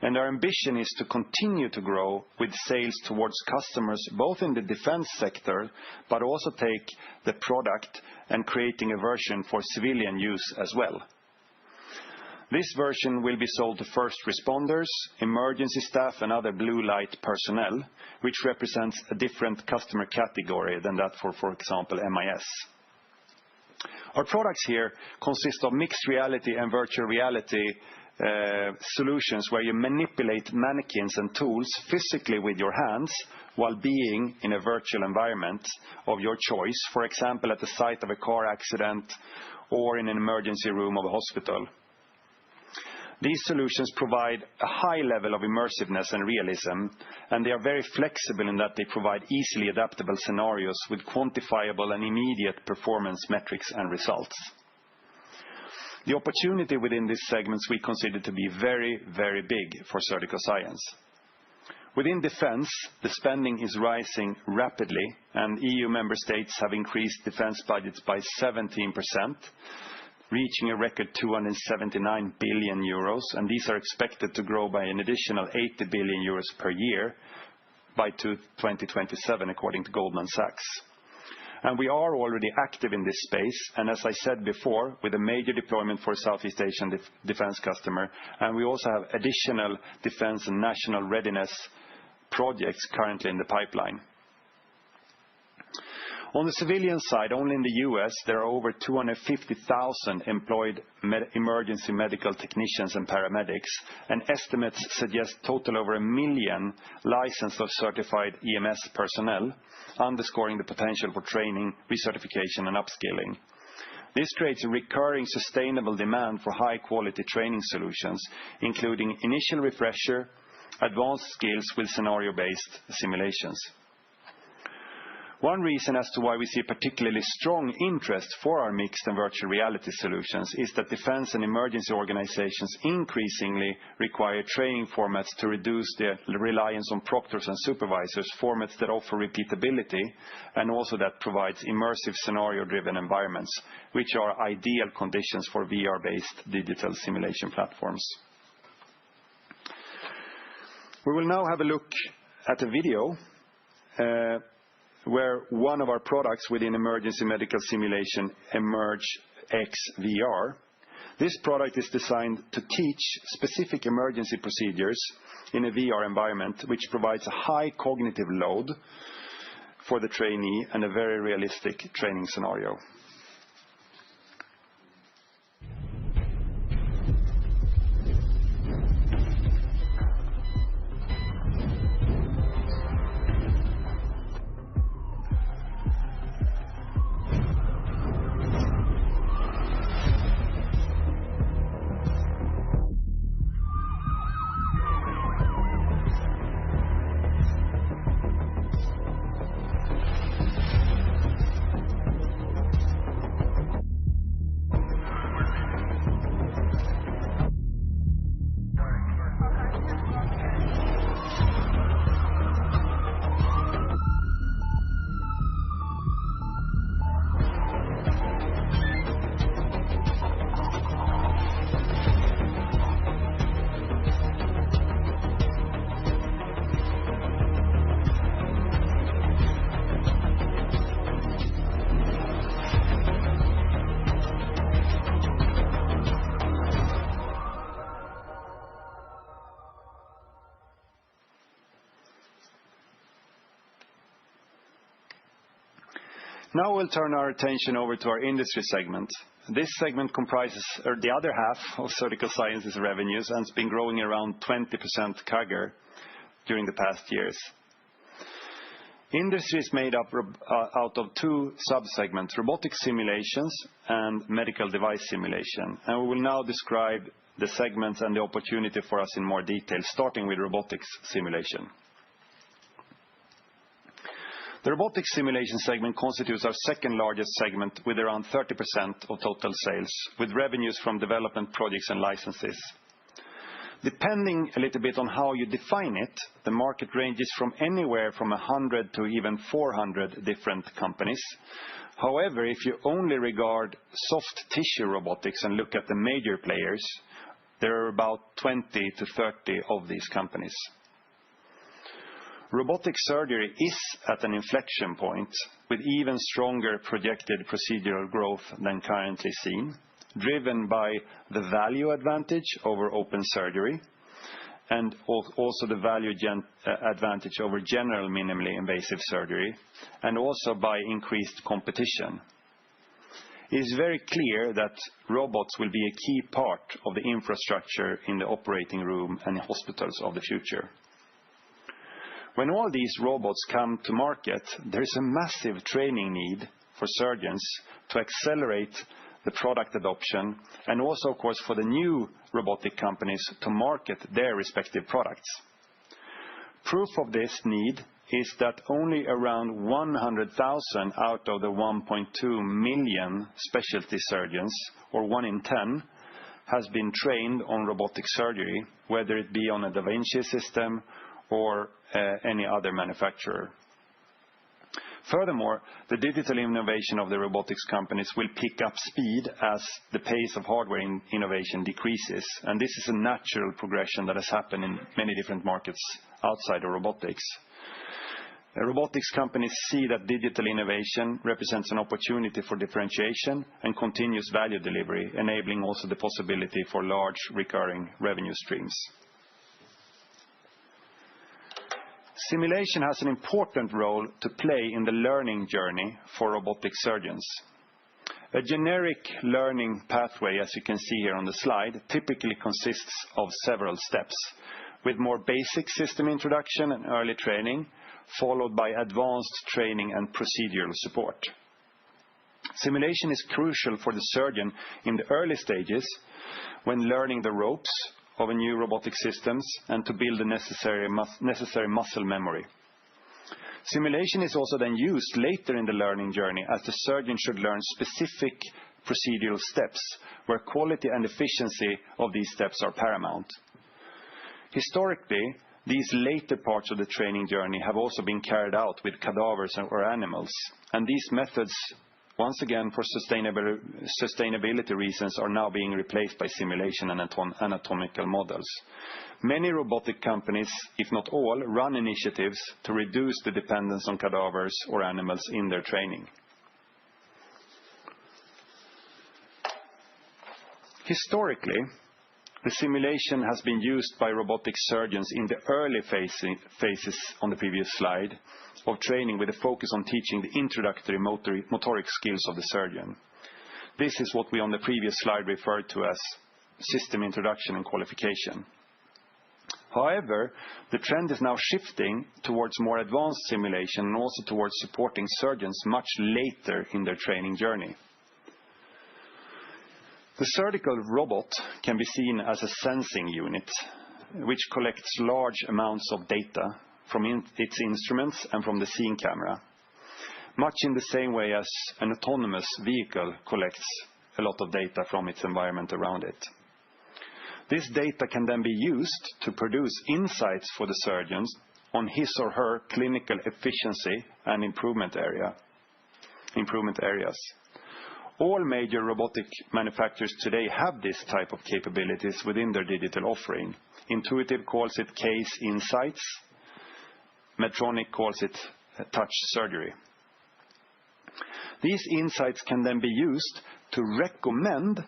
And our ambition is to continue to grow with sales towards customers, both in the defense sector, but also take the product and creating a version for civilian use as well. This version will be sold to first responders, emergency staff, and other blue light personnel, which represents a different customer category than that for example, MIS. Our products here consist of mixed reality and virtual reality solutions where you manipulate mannequins and tools physically with your hands while being in a virtual environment of your choice, for example, at the site of a car accident or in an emergency room of a hospital. These solutions provide a high level of immersiveness and realism, and they are very flexible in that they provide easily adaptable scenarios with quantifiable and immediate performance metrics and results. The opportunity within these segments we consider to be very, very big for Surgical Science. Within defense, the spending is rising rapidly, and EU member states have increased defense budgets by 17%, reaching a record 279 billion euros, and these are expected to grow by an additional 80 billion euros per year by 2027, according to Goldman Sachs. And we are already active in this space, and as I said before, with a major deployment for a Southeast Asian defense customer, and we also have additional defense and national readiness projects currently in the pipeline. On the civilian side, only in the US, there are over 250,000 employed emergency medical technicians and paramedics, and estimates suggest total over 1 million licensed or certified EMS personnel, underscoring the potential for training, recertification, and upskilling. This creates a recurring sustainable demand for high-quality training solutions, including initial refresher, advanced skills with scenario-based simulations. One reason as to why we see particularly strong interest for our mixed and virtual reality solutions is that defense and emergency organizations increasingly require training formats to reduce the reliance on proctors and supervisors, formats that offer repeatability and also that provides immersive scenario-driven environments, which are ideal conditions for VR-based digital simulation platforms. We will now have a look at a video where one of our products within emergency medical simulation, Emerge X VR. This product is designed to teach specific emergency procedures in a VR environment, which provides a high cognitive load for the trainee and a very realistic training scenario. Now we'll turn our attention over to our industry segment. This segment comprises the other half of Surgical Science's revenues and has been growing around 20% CAGR during the past years. Industry is made up out of two sub-segments, robotic simulations and medical device simulation. And we will now describe the segments and the opportunity for us in more detail, starting with robotics simulation. The robotics simulation segment constitutes our second largest segment with around 30% of total sales, with revenues from development projects and licenses. Depending a little bit on how you define it, the market ranges from anywhere from 100 to even 400 different companies. However, if you only regard soft tissue robotics and look at the major players, there are about 20 to 30 of these companies. Robotic surgery is at an inflection point with even stronger projected procedural growth than currently seen, driven by the value advantage over open surgery and also the value advantage over general minimally invasive surgery, and also by increased competition. It is very clear that robots will be a key part of the infrastructure in the operating room and hospitals of the future. When all these robots come to market, there is a massive training need for surgeons to accelerate the product adoption, and also, of course, for the new robotic companies to market their respective products. Proof of this need is that only around 100,000 out of the 1.2 million specialty surgeons, or 1 in 10, has been trained on robotic surgery, whether it be on a Da Vinci system or any other manufacturer. Furthermore, the digital innovation of the robotics companies will pick up speed as the pace of hardware innovation decreases, and this is a natural progression that has happened in many different markets outside of robotics. Robotics companies see that digital innovation represents an opportunity for differentiation and continuous value delivery, enabling also the possibility for large recurring revenue streams. Simulation has an important role to play in the learning journey for robotic surgeons. A generic learning pathway, as you can see here on the slide, typically consists of several steps, with more basic system introduction and early training, followed by advanced training and procedural support. Simulation is crucial for the surgeon in the early stages when learning the ropes of a new robotic systems and to build the necessary muscle memory. Simulation is also then used later in the learning journey, as the surgeon should learn specific procedural steps where quality and efficiency of these steps are paramount. Historically, these later parts of the training journey have also been carried out with cadavers or animals, and these methods, once again for sustainability reasons, are now being replaced by simulation and anatomical models. Many robotic companies, if not all, run initiatives to reduce the dependence on cadavers or animals in their training. Historically, the simulation has been used by robotic surgeons in the early phases on the previous slide of training, with a focus on teaching the introductory motoric skills of the surgeon. This is what we on the previous slide referred to as system introduction and qualification. However, the trend is now shifting towards more advanced simulation and also towards supporting surgeons much later in their training journey. The surgical robot can be seen as a sensing unit, which collects large amounts of data from its instruments and from the scene camera, much in the same way as an autonomous vehicle collects a lot of data from its environment around it. This data can then be used to produce insights for the surgeons on his or her clinical efficiency and improvement areas. All major robotic manufacturers today have this type of capabilities within their digital offering. Intuitive calls it Case Insights. Medtronic calls it Touch Surgery. These insights can then be used to recommend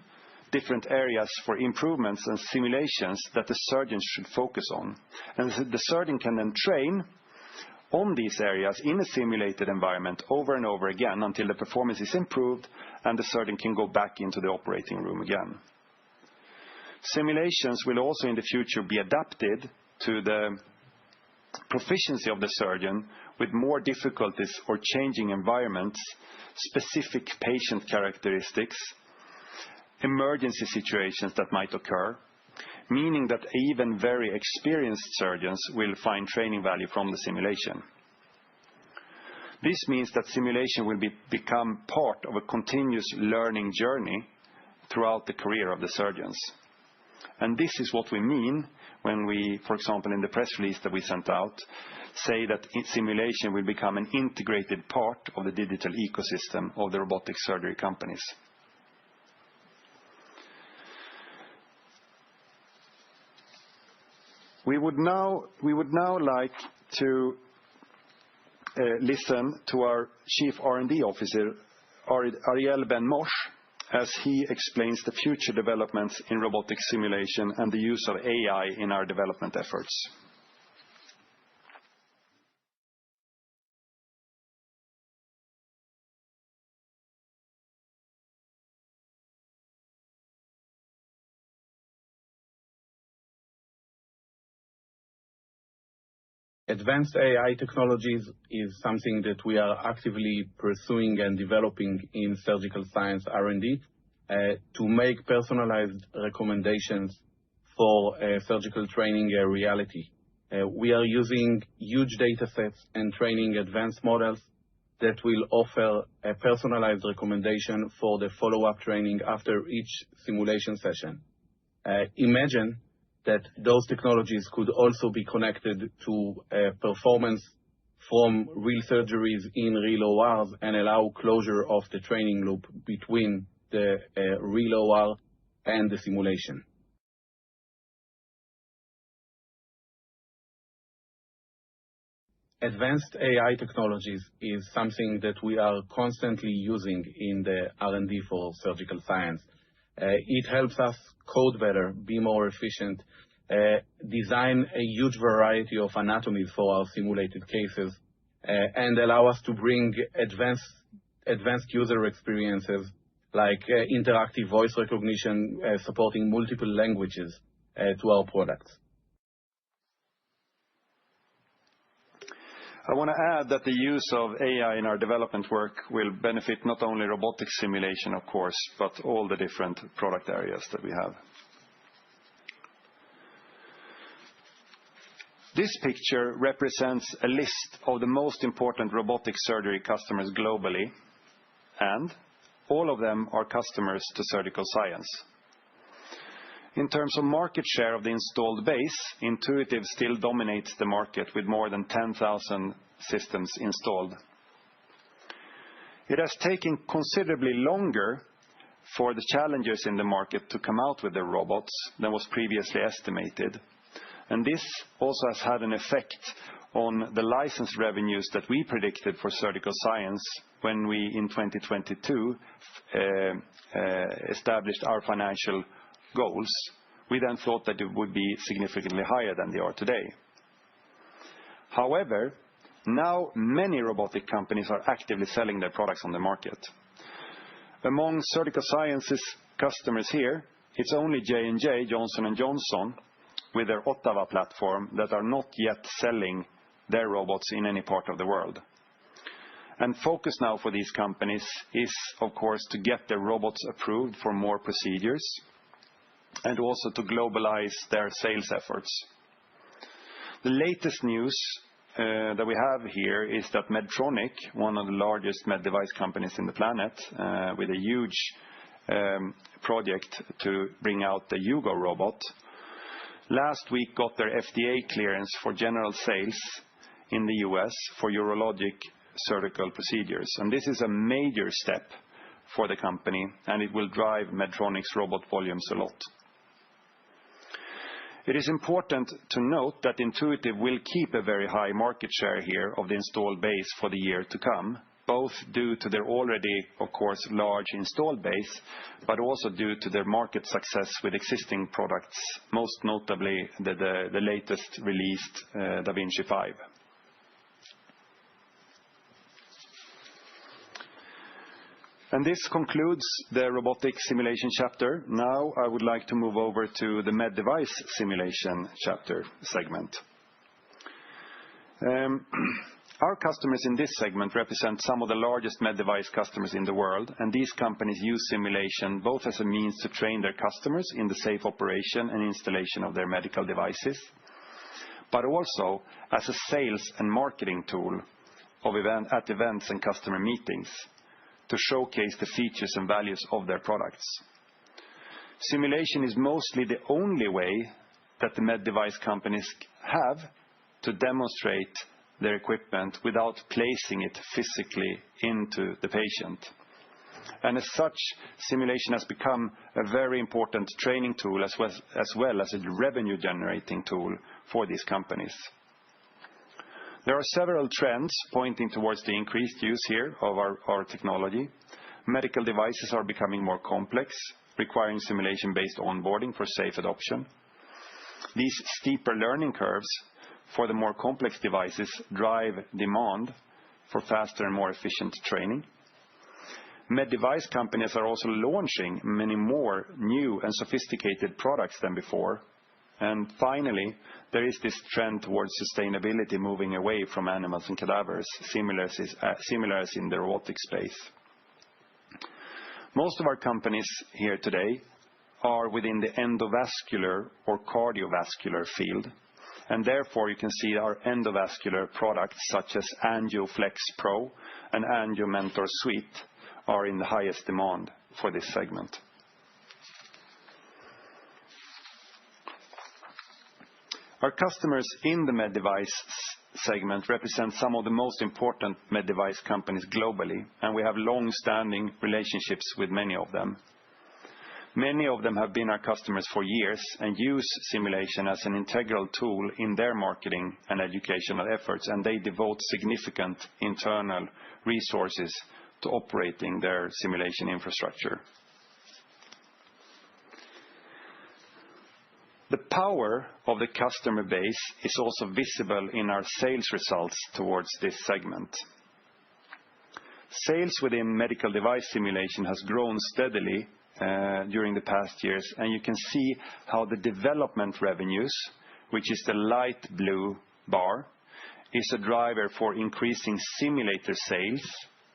different areas for improvements and simulations that the surgeon should focus on. And the surgeon can then train on these areas in a simulated environment over and over again until the performance is improved and the surgeon can go back into the operating room again. Simulations will also in the future be adapted to the proficiency of the surgeon with more difficulties or changing environments, specific patient characteristics, emergency situations that might occur, meaning that even very experienced surgeons will find training value from the simulation. This means that simulation will become part of a continuous learning journey throughout the career of the surgeons. And this is what we mean when we, for example, in the press release that we sent out, say that simulation will become an integrated part of the digital ecosystem of the robotic surgery companies. We would now like to listen to our Chief R&D Officer, Ariel Ben Moshe, as he explains the future developments in robotic simulation and the use of AI in our development efforts. Advanced AI technologies is something that we are actively pursuing and developing in surgical science R&D to make personalized recommendations for surgical training a reality. We are using huge data sets and training advanced models that will offer a personalized recommendation for the follow-up training after each simulation session. Imagine that those technologies could also be connected to performance from real surgeries in real ORs and allow closure of the training loop between the real OR and the simulation. Advanced AI technologies is something that we are constantly using in the R&D for surgical science. It helps us code better, be more efficient, design a huge variety of anatomies for our simulated cases, and allow us to bring advanced user experiences like interactive voice recognition supporting multiple languages to our products. I want to add that the use of AI in our development work will benefit not only robotic simulation, of course, but all the different product areas that we have. This picture represents a list of the most important robotic surgery customers globally, and all of them are customers to Surgical Science. In terms of market share of the installed base, Intuitive still dominates the market with more than 10,000 systems installed. It has taken considerably longer for the challengers in the market to come out with their robots than was previously estimated. And this also has had an effect on the license revenues that we predicted for Surgical Science when we, in 2022, established our financial goals. We then thought that it would be significantly higher than they are today. However, now many robotic companies are actively selling their products on the market. Among Surgical Science's customers here, it's only J&J, Johnson & Johnson, with their Ottawa platform that are not yet selling their robots in any part of the world. And focus now for these companies is, of course, to get their robots approved for more procedures and also to globalize their sales efforts. The latest news that we have here is that Medtronic, one of the largest med device companies in the planet, with a huge project to bring out the Hugo robot, last week got their FDA clearance for general sales in the US for urologic surgical procedures. And this is a major step for the company, and it will drive Medtronic's robot volumes a lot. It is important to note that Intuitive will keep a very high market share here of the installed base for the year to come, both due to their already, of course, large installed base, but also due to their market success with existing products, most notably the latest released Da Vinci 5. This concludes the robotic simulation chapter. Now I would like to move over to the med device simulation chapter segment. Our customers in this segment represent some of the largest med device customers in the world, and these companies use simulation both as a means to train their customers in the safe operation and installation of their medical devices, but also as a sales and marketing tool at events and customer meetings to showcase the features and values of their products. Simulation is mostly the only way that the med device companies have to demonstrate their equipment without placing it physically into the patient. And as such, simulation has become a very important training tool as well as a revenue-generating tool for these companies. There are several trends pointing towards the increased use here of our technology. Medical devices are becoming more complex, requiring simulation-based onboarding for safe adoption. These steeper learning curves for the more complex devices drive demand for faster and more efficient training. Med device companies are also launching many more new and sophisticated products than before. And finally, there is this trend towards sustainability moving away from animals and cadavers, similar as in the robotic space. Most of our companies here today are within the endovascular or cardiovascular field, and therefore you can see our endovascular products such as AngioFlex Pro and AngioMentor Suite are in the highest demand for this segment. Our customers in the med device segment represent some of the most important med device companies globally, and we have long-standing relationships with many of them. Many of them have been our customers for years and use simulation as an integral tool in their marketing and educational efforts, and they devote significant internal resources to operating their simulation infrastructure. The power of the customer base is also visible in our sales results towards this segment. Sales within medical device simulation has grown steadily during the past years, and you can see how the development revenues, which is the light blue bar, is a driver for increasing simulator sales,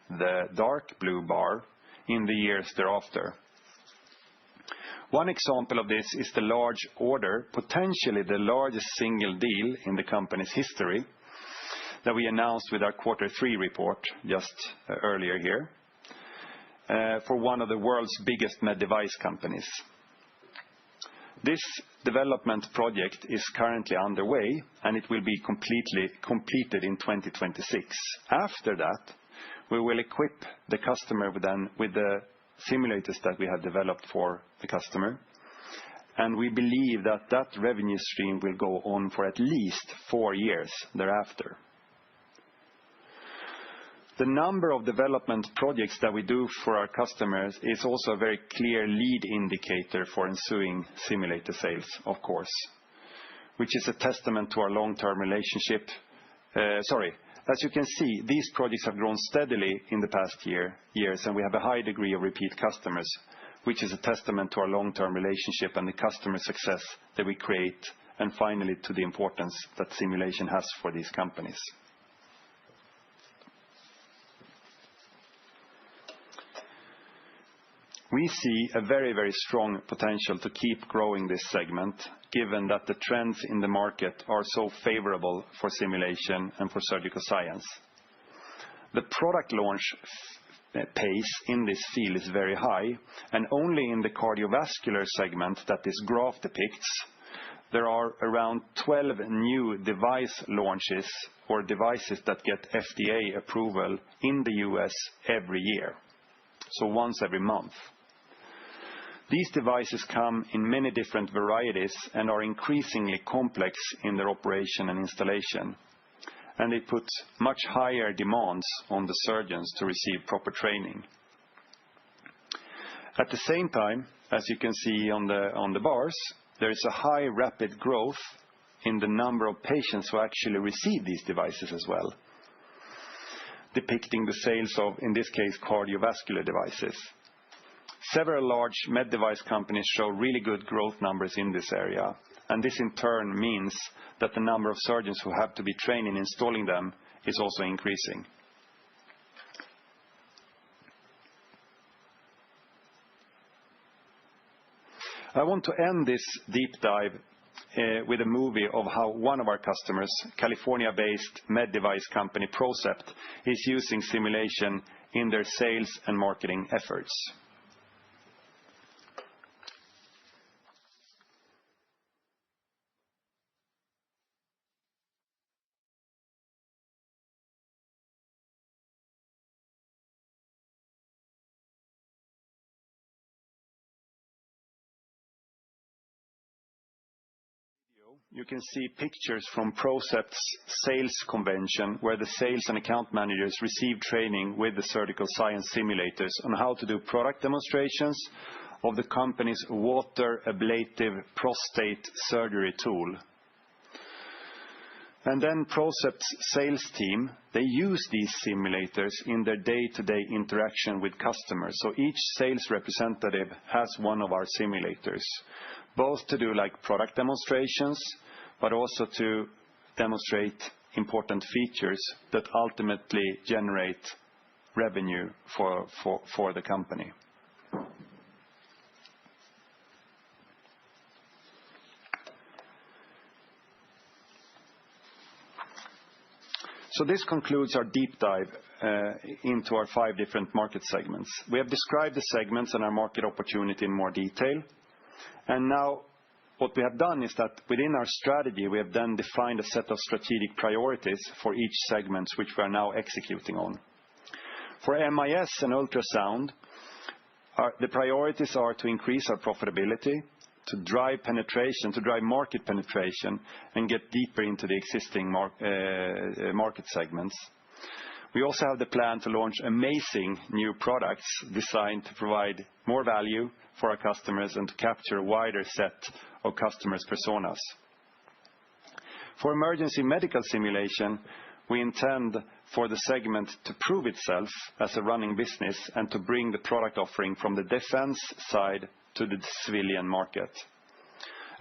the dark blue bar, in the years thereafter. One example of this is the large order, potentially the largest single deal in the company's history, that we announced with our Q3 report just earlier here, for one of the world's biggest med device companies. This development project is currently underway, and it will be completed in 2026. After that, we will equip the customer with the simulators that we have developed for the customer, and we believe that that revenue stream will go on for at least 4 years thereafter. The number of development projects that we do for our customers is also a very clear lead indicator for ensuing simulator sales, of course, which is a testament to our long-term relationship. As you can see, these projects have grown steadily in the past years, and we have a high degree of repeat customers, which is a testament to our long-term relationship and the customer success that we create, and finally to the importance that simulation has for these companies. We see a very, very strong potential to keep growing this segment, given that the trends in the market are so favorable for simulation and for Surgical Science. The product launch pace in this field is very high, and only in the cardiovascular segment that this graph depicts, there are around 12 new device launches or devices that get FDA approval in the US every year, so once every month. These devices come in many different varieties and are increasingly complex in their operation and installation, and they put much higher demands on the surgeons to receive proper training. At the same time, as you can see on the bars, there is a high rapid growth in the number of patients who actually receive these devices as well. depicting the sales of, in this case, cardiovascular devices. Several large med device companies show really good growth numbers in this area, and this in turn means that the number of surgeons who have to be trained in installing them is also increasing. I want to end this deep dive with a movie of how one of our customers, California-based med device company Procept, is using simulation in their sales and marketing efforts. You can see pictures from Procept's sales convention where the sales and account managers receive training with the Surgical Science simulators on how to do product demonstrations of the company's water ablative prostate surgery tool. And then Procept's sales team, they use these simulators in their day-to-day interaction with customers. So each sales representative has one of our simulators, both to do like product demonstrations, but also to demonstrate important features that ultimately generate revenue for the company. So this concludes our deep dive into our 5 different market segments. We have described the segments and our market opportunity in more detail. And now what we have done is that within our strategy, we have then defined a set of strategic priorities for each segment, which we are now executing on. For MIS and ultrasound, the priorities are to increase our profitability, to drive penetration, to drive market penetration, and get deeper into the existing market segments. We also have the plan to launch amazing new products designed to provide more value for our customers and to capture a wider set of customers' personas. For emergency medical simulation, we intend for the segment to prove itself as a running business and to bring the product offering from the defense side to the civilian market.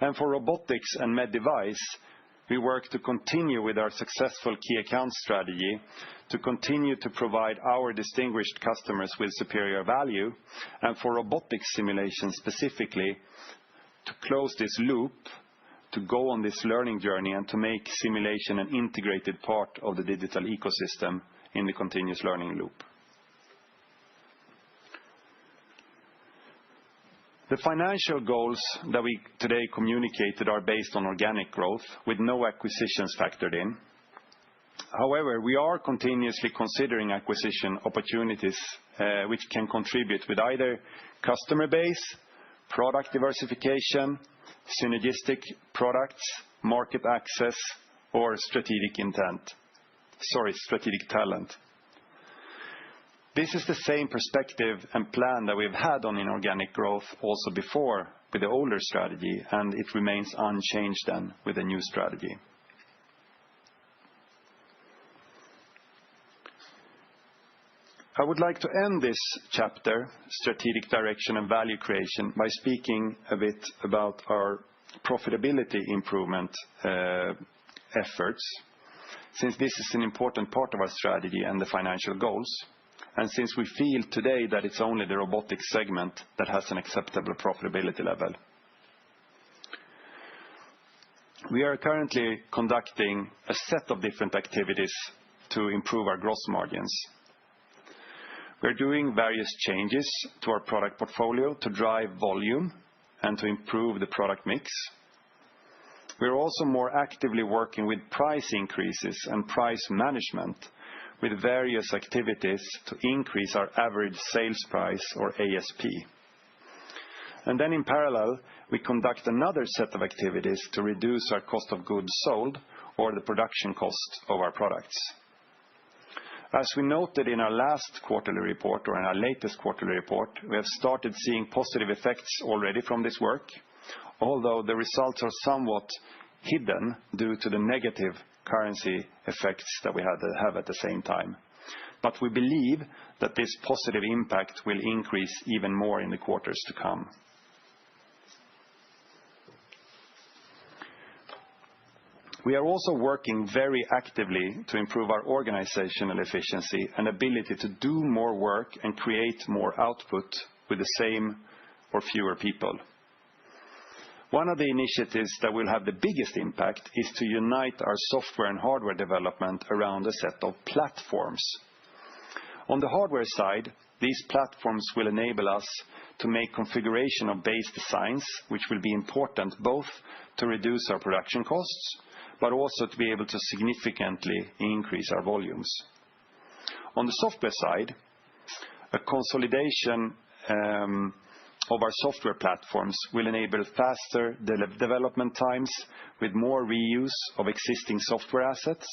And for robotics and med device, we work to continue with our successful key account strategy to continue to provide our distinguished customers with superior value, and for robotics simulation specifically, to close this loop, to go on this learning journey and to make simulation an integrated part of the digital ecosystem in the continuous learning loop. The financial goals that we today communicated are based on organic growth with no acquisitions factored in. However, we are continuously considering acquisition opportunities which can contribute with either customer base, product diversification, synergistic products, market access, or strategic talent. This is the same perspective and plan that we've had on inorganic growth also before with the older strategy, and it remains unchanged then with the new strategy. I would like to end this chapter, strategic direction and value creation, by speaking a bit about our profitability improvement efforts, since this is an important part of our strategy and the financial goals. And since we feel today that it's only the robotics segment that has an acceptable profitability level. We are currently conducting a set of different activities to improve our gross margins. We're doing various changes to our product portfolio to drive volume and to improve the product mix. We're also more actively working with price increases and price management with various activities to increase our average sales price or ASP. And then in parallel, we conduct another set of activities to reduce our cost of goods sold or the production cost of our products. As we noted in our last quarterly report or in our latest quarterly report, we have started seeing positive effects already from this work, although the results are somewhat hidden due to the negative currency effects that we have at the same time. but we believe that this positive impact will increase even more in the quarters to come. We are also working very actively to improve our organizational efficiency and ability to do more work and create more output with the same or fewer people. One of the initiatives that will have the biggest impact is to unite our software and hardware development around a set of platforms. On the hardware side, these platforms will enable us to make configuration of base designs, which will be important both to reduce our production costs, but also to be able to significantly increase our volumes. On the software side, a consolidation of our software platforms will enable faster development times with more reuse of existing software assets.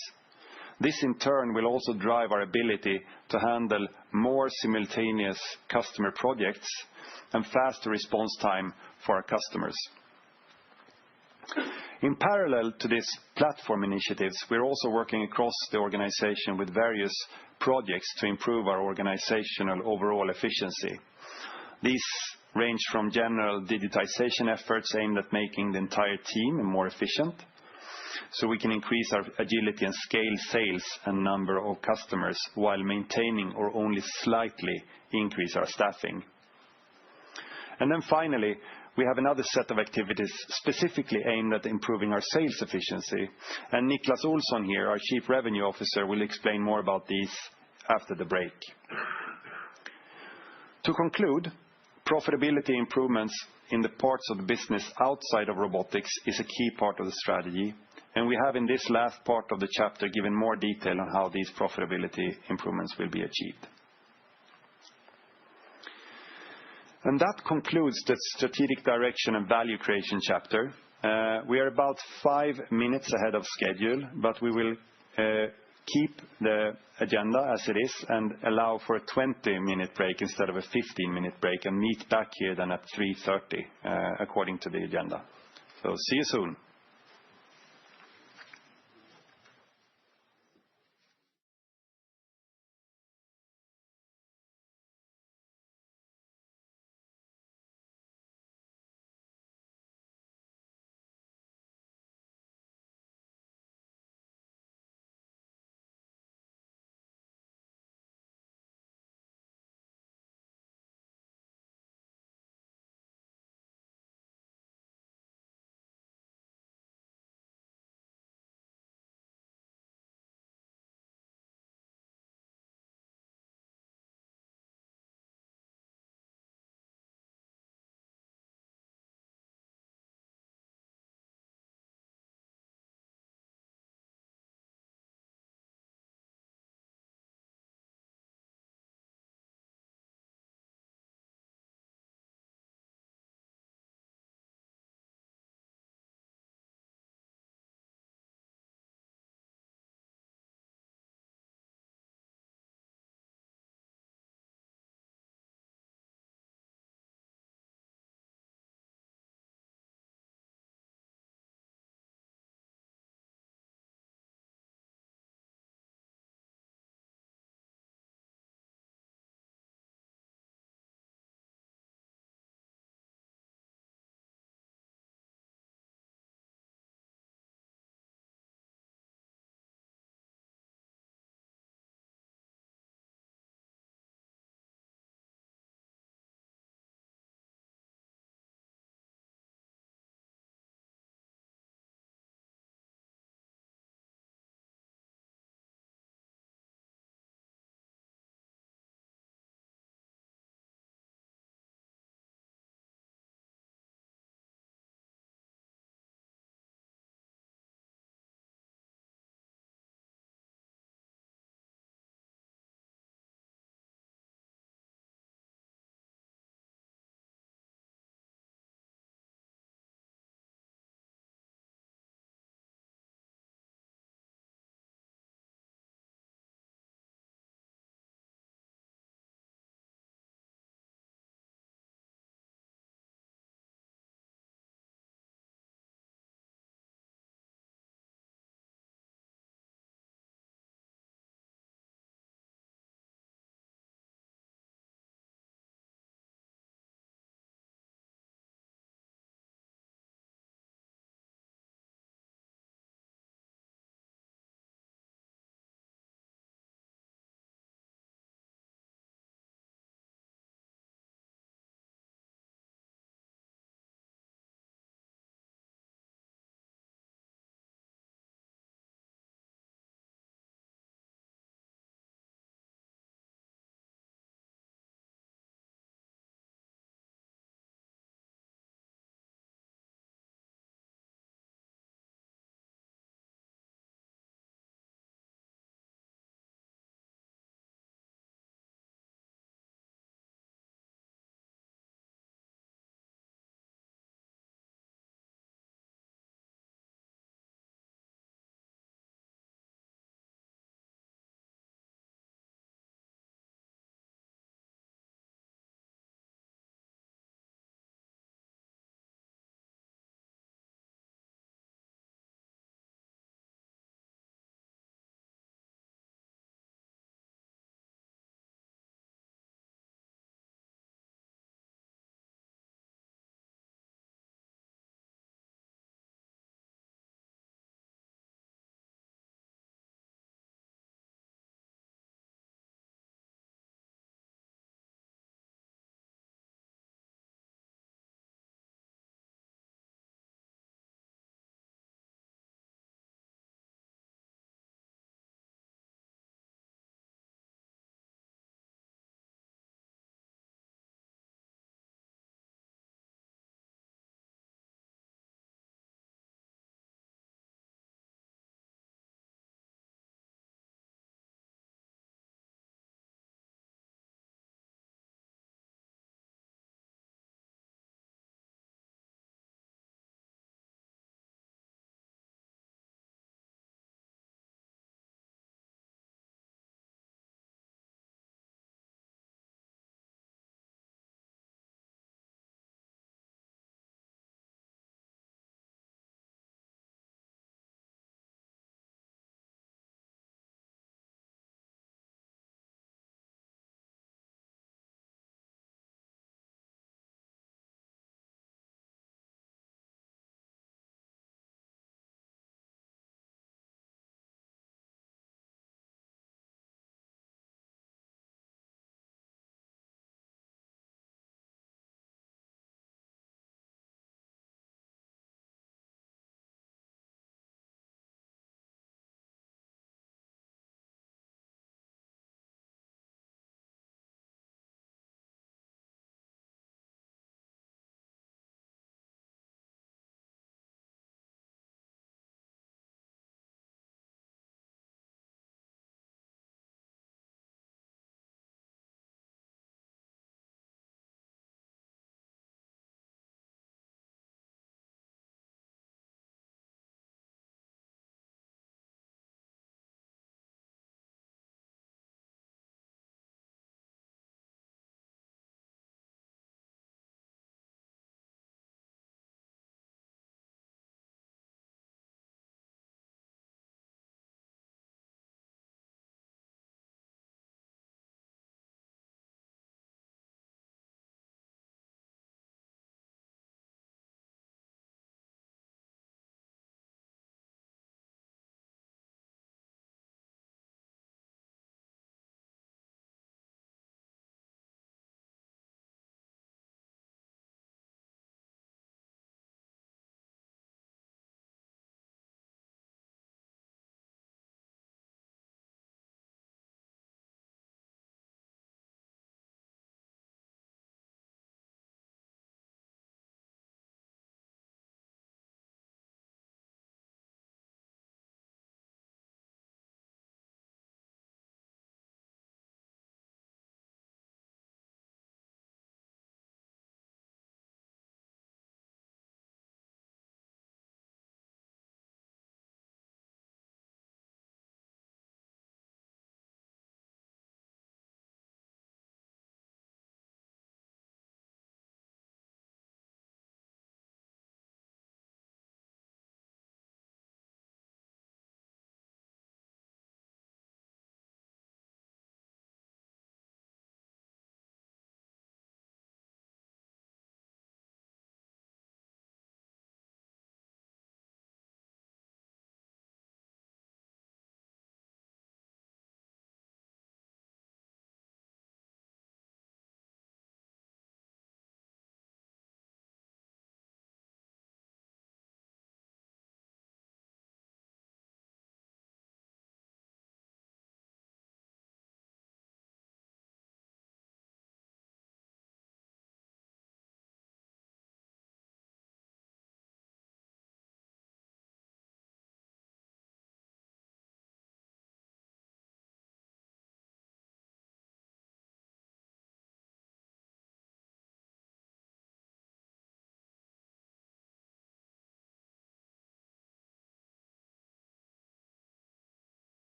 This in turn will also drive our ability to handle more simultaneous customer projects and faster response time for our customers. In parallel to these platform initiatives, we're also working across the organization with various projects to improve our organizational overall efficiency. These range from general digitization efforts aimed at making the entire team more efficient, so we can increase our agility and scale sales and number of customers while maintaining or only slightly increase our staffing. And then finally, we have another set of activities specifically aimed at improving our sales efficiency. And Niklas Olsson here, our Chief Revenue Officer, will explain more about these after the break. To conclude, profitability improvements in the parts of the business outside of robotics is a key part of the strategy. And we have in this last part of the chapter given more detail on how these profitability improvements will be achieved. And that concludes the strategic direction and value creation chapter. We are about 5 minutes ahead of schedule, but we will keep the agenda as it is and allow for a 20-minute break instead of a 15-minute break and meet back here then at 3:30 according to the agenda. So see you soon.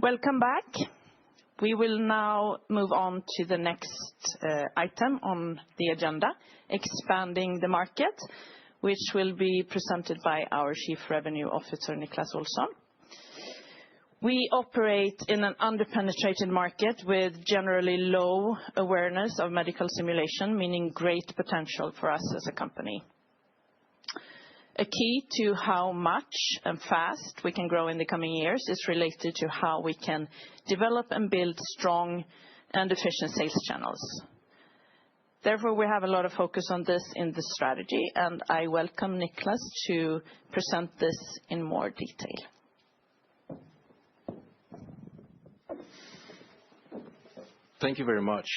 Welcome back. We will now move on to the next item on the agenda, expanding the market, which will be presented by our Chief Revenue Officer, Niclas Olsson. We operate in an underpenetrated market with generally low awareness of medical simulation, meaning great potential for us as a company. A key to how much and fast we can grow in the coming years is related to how we can develop and build strong and efficient sales channels. Therefore, we have a lot of focus on this in the strategy, and I welcome Niclas to present this in more detail. Thank you very much.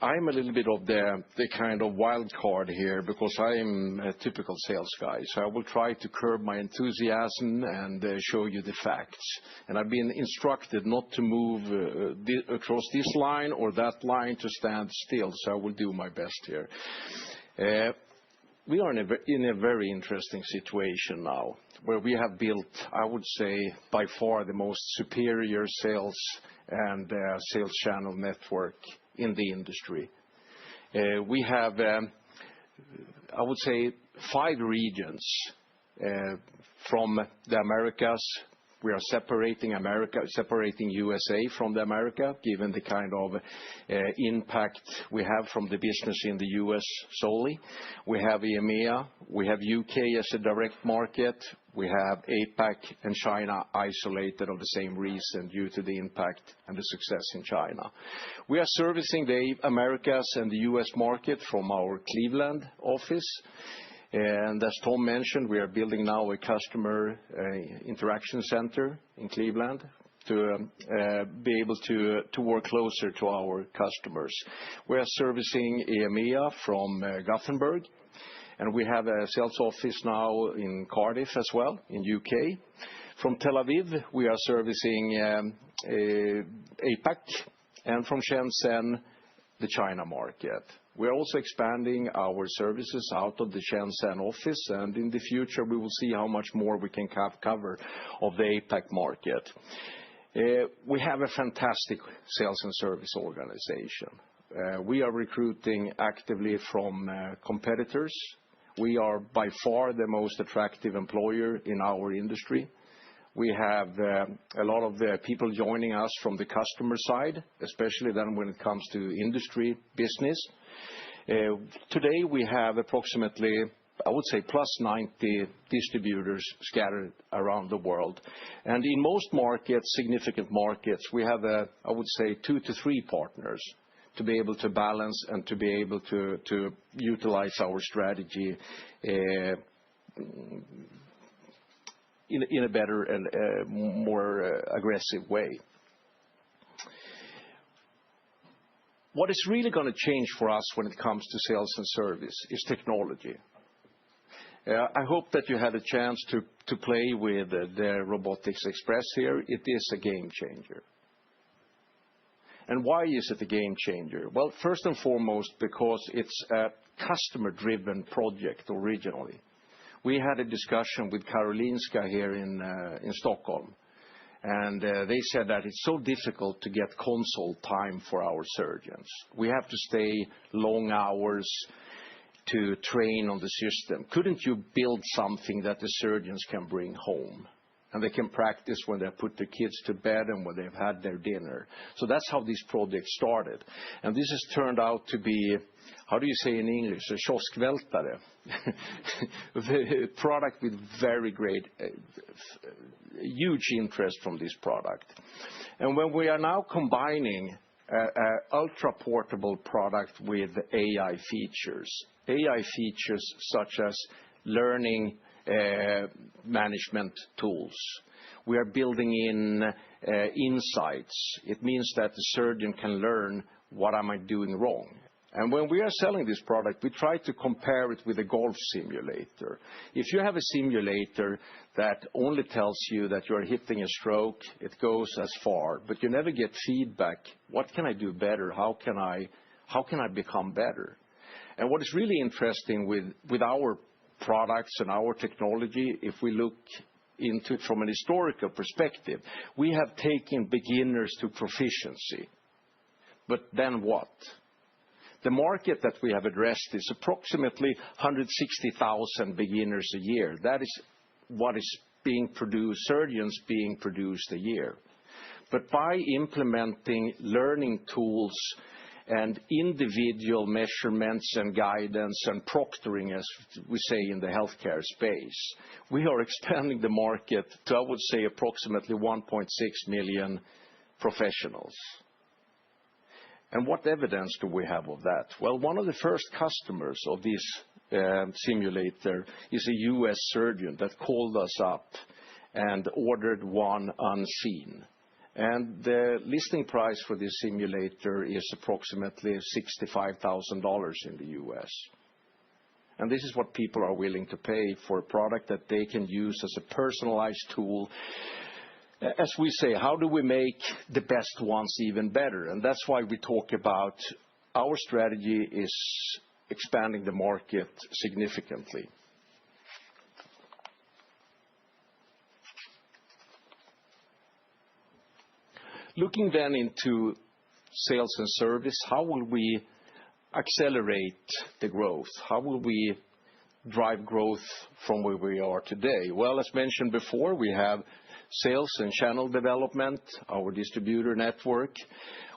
I'm a little bit of the kind of wild card here because I'm a typical sales guy. So I will try to curb my enthusiasm and show you the facts. And I've been instructed not to move across this line or that line, to stand still. So I will do my best here. We are in a very interesting situation now where we have built, I would say, by far the most superior sales and sales channel network in the industry. We have, I would say, 5 regions from the Americas. We are separating USA from the America, given the kind of impact we have from the business in the US solely. We have EMEA. We have UK as a direct market. We have APAC and China isolated of the same reason due to the impact and the success in China. We are servicing the Americas and the US market from our Cleveland office. And as Tom mentioned, we are building now a customer interaction center in Cleveland to be able to work closer to our customers. We are servicing EMEA from Gothenburg, and we have a sales office now in Cardiff as well, in UK. From Tel Aviv, we are servicing APAC, and from Shenzhen, the China market. We are also expanding our services out of the Shenzhen office, and in the future, we will see how much more we can cover of the APAC market. We have a fantastic sales and service organization. We are recruiting actively from competitors. We are by far the most attractive employer in our industry. We have a lot of the people joining us from the customer side, especially then when it comes to industry business. Today, we have approximately, I would say, plus 90 distributors scattered around the world. And in most markets, significant markets, we have, I would say, 2 to 3 partners to be able to balance and to be able to utilize our strategy in a better and more aggressive way. What is really going to change for us when it comes to sales and service is technology. I hope that you had a chance to play with the Robotics Express here. It is a game changer. And why is it a game changer? Well, first and foremost, because it's a customer-driven project originally. We had a discussion with Karolinska here in Stockholm, and they said that it's so difficult to get consult time for our surgeons. We have to stay long hours to train on the system. Couldn't you build something that the surgeons can bring home? And they can practice when they put their kids to bed and when they've had their dinner. So that's how this project started. And this has turned out to be, how do you say in English, a kioskvältare. A product with very great, huge interest from this product. And when we are now combining an ultra-portable product with AI features such as learning management tools. We are building in insights. It means that the surgeon can learn what am I doing wrong. And when we are selling this product, we try to compare it with a golf simulator. If you have a simulator that only tells you that you're hitting a stroke, it goes as far, but you never get feedback. What can I do better? How can I become better? And what is really interesting with our products and our technology, if we look into it from an historical perspective, we have taken beginners to proficiency. But then what? The market that we have addressed is approximately 160,000 beginners a year. That is what is being produced, surgeons being produced a year. But by implementing learning tools and individual measurements and guidance and proctoring, as we say in the healthcare space, we are expanding the market to, I would say, approximately 1.6 million professionals. And what evidence do we have of that? Well, one of the first customers of this simulator is a US surgeon that called us up and ordered one unseen. And the listing price for this simulator is approximately $65,000 in the US. And this is what people are willing to pay for a product that they can use as a personalized tool. As we say, how do we make the best ones even better? And that's why we talk about our strategy is expanding the market significantly. Looking then into sales and service, how will we accelerate the growth? How will we drive growth from where we are today? Well, as mentioned before, we have sales and channel development, our distributor network.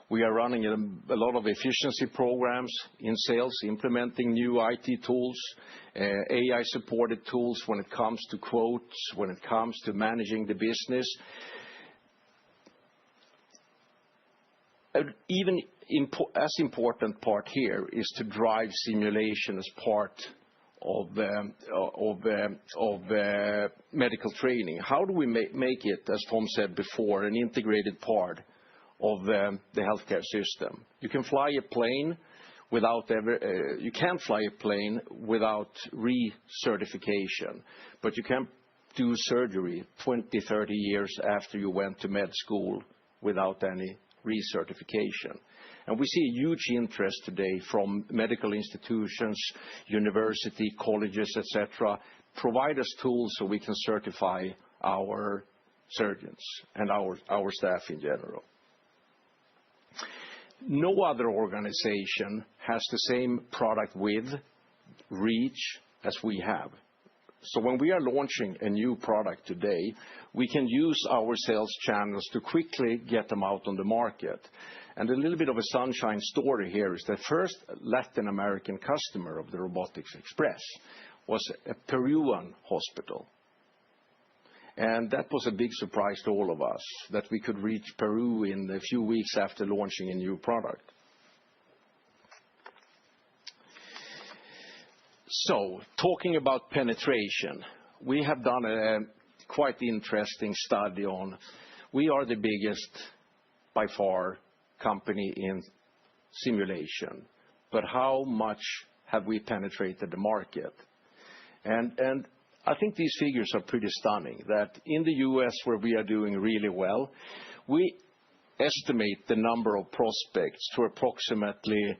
We are running a lot of efficiency programs in sales, implementing new IT tools, AI-supported tools when it comes to quotes, when it comes to managing the business. Even as important part here is to drive simulation as part of medical training. How do we make it, as Tom said before, an integrated part of the healthcare system? You can fly a plane you can't fly a plane without recertification, but you can do surgery 20, 30 years after you went to med school without any recertification. And we see a huge interest today from medical institutions, university, colleges, etc. Provide us tools so we can certify our surgeons and our staff in general. No other organization has the same product with reach as we have. So when we are launching a new product today, we can use our sales channels to quickly get them out on the market. And a little bit of a sunshine story here is the first Latin American customer of the Robotics Express was a Peruvian hospital. And that was a big surprise to all of us, that we could reach Peru in a few weeks after launching a new product. So, talking about penetration, we have done a quite interesting study on, we are the biggest, by far, company in simulation, but how much have we penetrated the market? And I think these figures are pretty stunning, that in the US, where we are doing really well, we estimate the number of prospects to approximately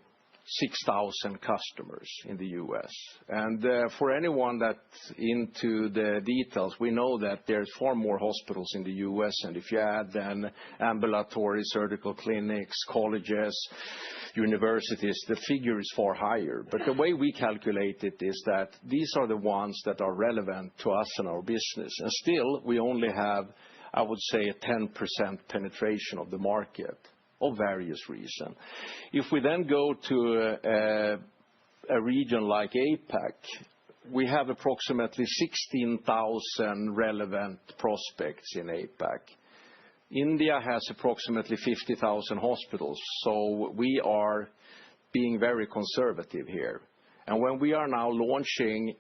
6,000 customers in the US. And for anyone that's into the details, we know that there's far more hospitals in the US, and if you add then ambulatory surgical clinics, colleges, universities, the figure is far higher. But the way we calculate it is that these are the ones that are relevant to us and our business. And still, we only have, I would say, a 10% penetration of the market, of various reasons. If we then go to a region like APAC, we have approximately 16,000 relevant prospects in APAC. India has approximately 50,000 hospitals, so we are being very conservative here. And when we are now launching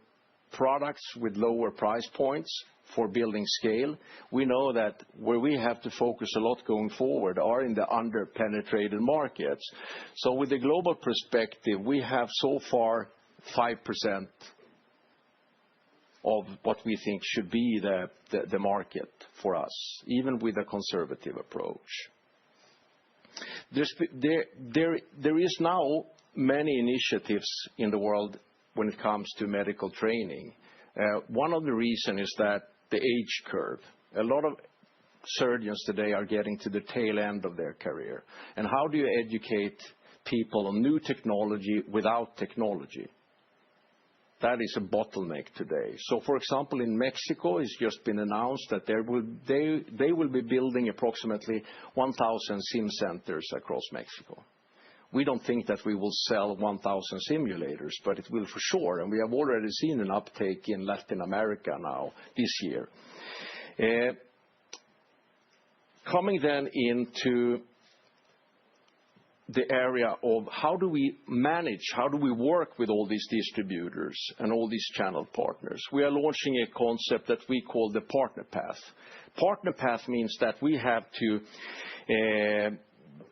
products with lower price points for building scale, we know that where we have to focus a lot going forward are in the under-penetrated markets. So with the global perspective, we have so far 5% of what we think should be the market for us, even with a conservative approach. There is now many initiatives in the world when it comes to medical training. One of the reasons is that the age curve. A lot of surgeons today are getting to the tail end of their career. And how do you educate people on new technology without technology? That is a bottleneck today. So, for example, in Mexico, it's just been announced that they will be building approximately 1,000 sim centers across Mexico. We don't think that we will sell 1,000 simulators, but it will for sure. And we have already seen an uptake in Latin America now this year. Coming then into the area of how do we manage, how do we work with all these distributors and all these channel partners? We are launching a concept that we call the Partner Path. Partner Path means that we have to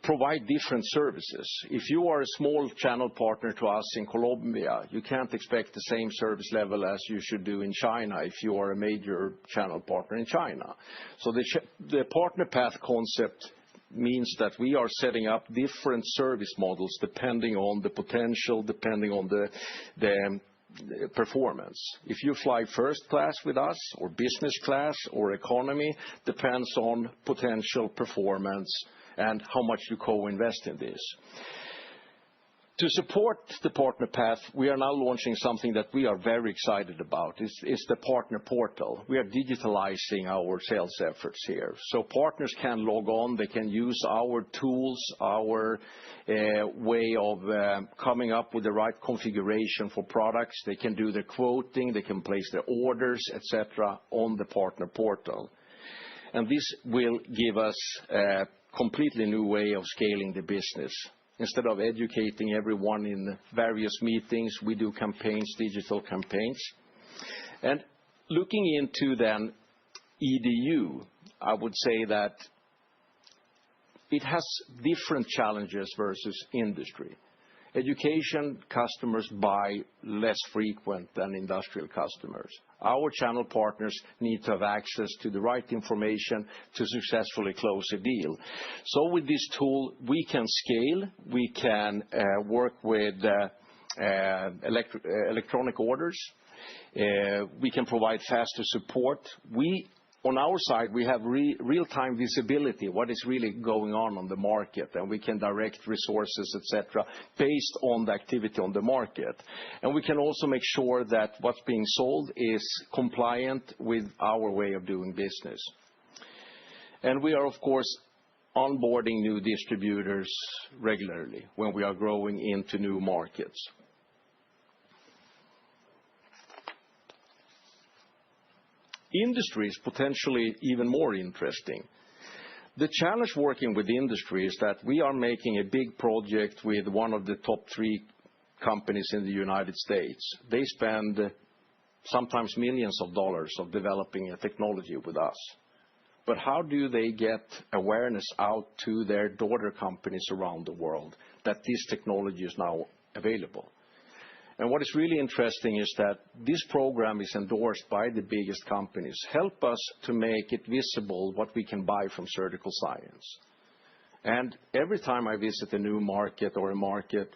provide different services. If you are a small channel partner to us in Colombia, you can't expect the same service level as you should do in China if you are a major channel partner in China. So the Partner Path concept means that we are setting up different service models depending on the potential, depending on the performance. If you fly first class with us or business class or economy, depends on potential performance and how much you co-invest in this. To support the Partner Path, we are now launching something that we are very excited about. It's the Partner Portal. We are digitalizing our sales efforts here. So partners can log on, they can use our tools, our way of coming up with the right configuration for products. They can do the quoting, they can place their orders, etc. on the Partner Portal. And this will give us a completely new way of scaling the business. Instead of educating everyone in various meetings, we do campaigns, digital campaigns. And looking into then EDU, I would say that it has different challenges versus industry. Education customers buy less frequent than industrial customers. Our channel partners need to have access to the right information to successfully close a deal. So with this tool, we can scale, we can work with electronic orders, we can provide faster support. On our side, we have real-time visibility, what is really going on the market, and we can direct resources, etc., based on the activity on the market. And we can also make sure that what's being sold is compliant with our way of doing business. And we are, of course, onboarding new distributors regularly when we are growing into new markets. Industry is potentially even more interesting. The challenge working with industry is that we are making a big project with one of the top 3 companies in the United States. They spend sometimes millions of dollars of developing a technology with us. But how do they get awareness out to their daughter companies around the world that this technology is now available? And what is really interesting is that this program is endorsed by the biggest companies. Help us to make it visible what we can buy from Surgical Science. And every time I visit a new market or a market,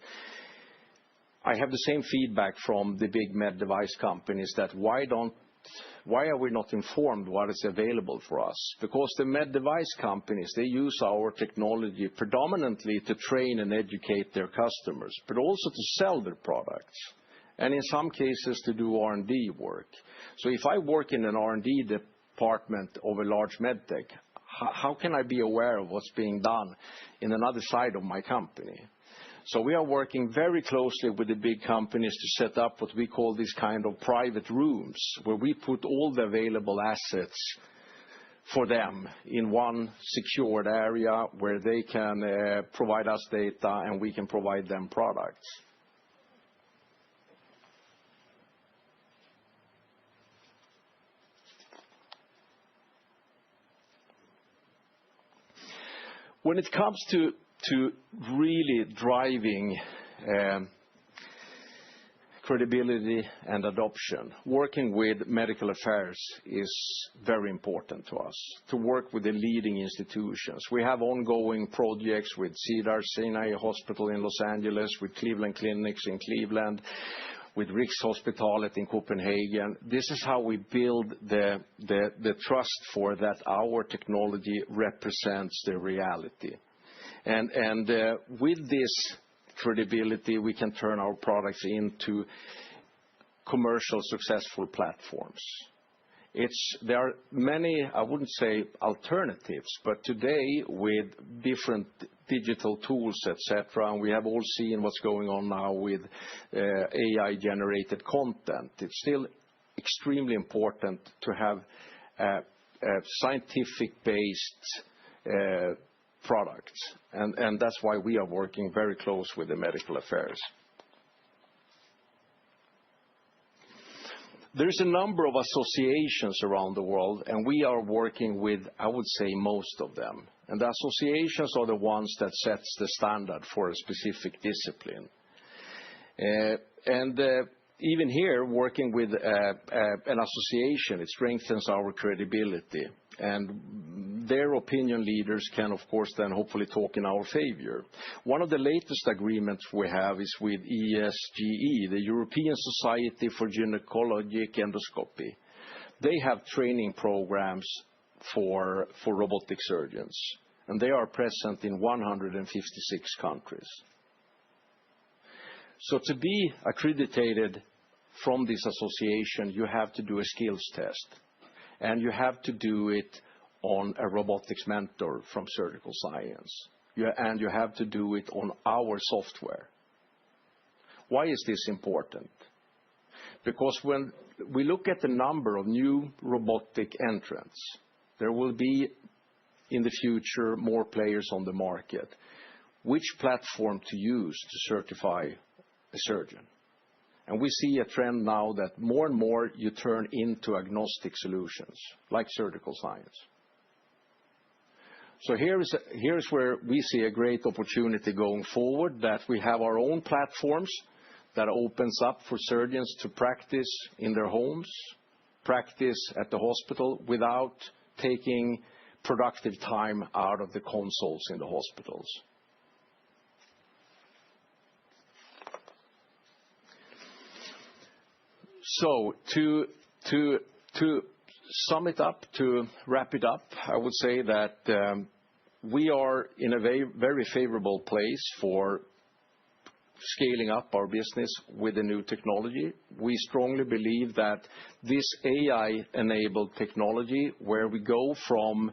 I have the same feedback from the big med device companies that why are we not informed what is available for us? Because the med device companies, they use our technology predominantly to train and educate their customers, but also to sell their products, and in some cases to do R&D work. So if I work in an R&D department of a large medtech, how can I be aware of what's being done in another side of my company? So we are working very closely with the big companies to set up what we call these kind of private rooms, where we put all the available assets for them in one secured area where they can provide us data and we can provide them products. When it comes to really driving credibility and adoption, working with medical affairs is very important to us, to work with the leading institutions. We have ongoing projects with Cedars-Sinai Hospital in Los Angeles, with Cleveland Clinic in Cleveland, with Rigshospitalet in Copenhagen. This is how we build the trust for that our technology represents the reality. And with this credibility, we can turn our products into commercial successful platforms. There are many, I wouldn't say alternatives, but today with different digital tools, etc., and we have all seen what's going on now with AI-generated content. It's still extremely important to have scientific-based products, and that's why we are working very close with the medical affairs. There's a number of associations around the world, and we are working with, I would say, most of them. And the associations are the ones that sets the standard for a specific discipline. Even here, working with an association, it strengthens our credibility. And their opinion leaders can, of course, then hopefully talk in our favor. One of the latest agreements we have is with ESGE, the European Society for Gynecologic Endoscopy. They have training programs for robotic surgeons, and they are present in 156 countries. So to be accredited from this association, you have to do a skills test, and you have to do it on a robotics mentor from Surgical Science, and you have to do it on our software. Why is this important? Because when we look at the number of new robotic entrants, there will be in the future more players on the market. Which platform to use to certify a surgeon? And we see a trend now that more and more you turn into agnostic solutions, like Surgical Science. So here's where we see a great opportunity going forward, that we have our own platforms that opens up for surgeons to practice in their homes, practice at the hospital without taking productive time out of the consoles in the hospitals. So to sum it up, to wrap it up, I would say that we are in a very favorable place for scaling up our business with the new technology. We strongly believe that this AI-enabled technology, where we go from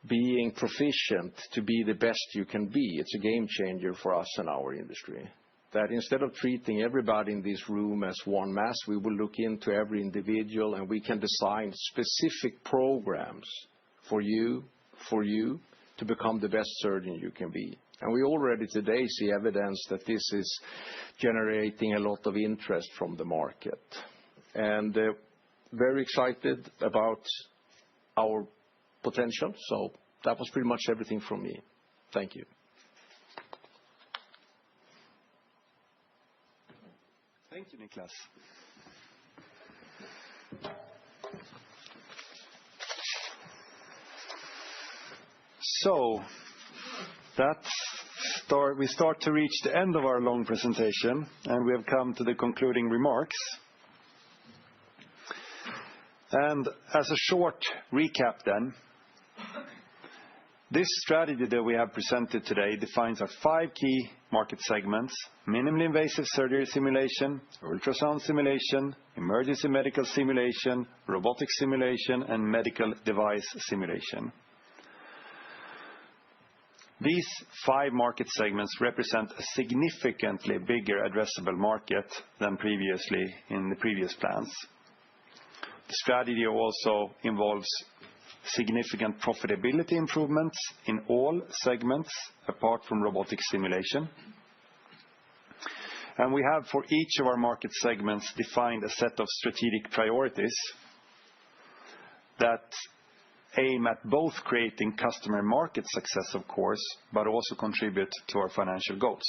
being proficient to be the best you can be, it's a game changer for us and our industry. That instead of treating everybody in this room as one mass, we will look into every individual, and we can design specific programs for you to become the best surgeon you can be. And we already today see evidence that this is generating a lot of interest from the market. And very excited about our potential. So that was pretty much everything from me. Thank you. Thank you, Niklas. So we start to reach the end of our long presentation, and we have come to the concluding remarks. And as a short recap then, this strategy that we have presented today defines our 5 key market segments: minimally invasive surgery simulation, ultrasound simulation, emergency medical simulation, robotic simulation, and medical device simulation. These 5 market segments represent a significantly bigger addressable market than previously in the previous plans. The strategy also involves significant profitability improvements in all segments apart from robotic simulation. And we have, for each of our market segments, defined a set of strategic priorities that aim at both creating customer market success, of course, but also contribute to our financial goals.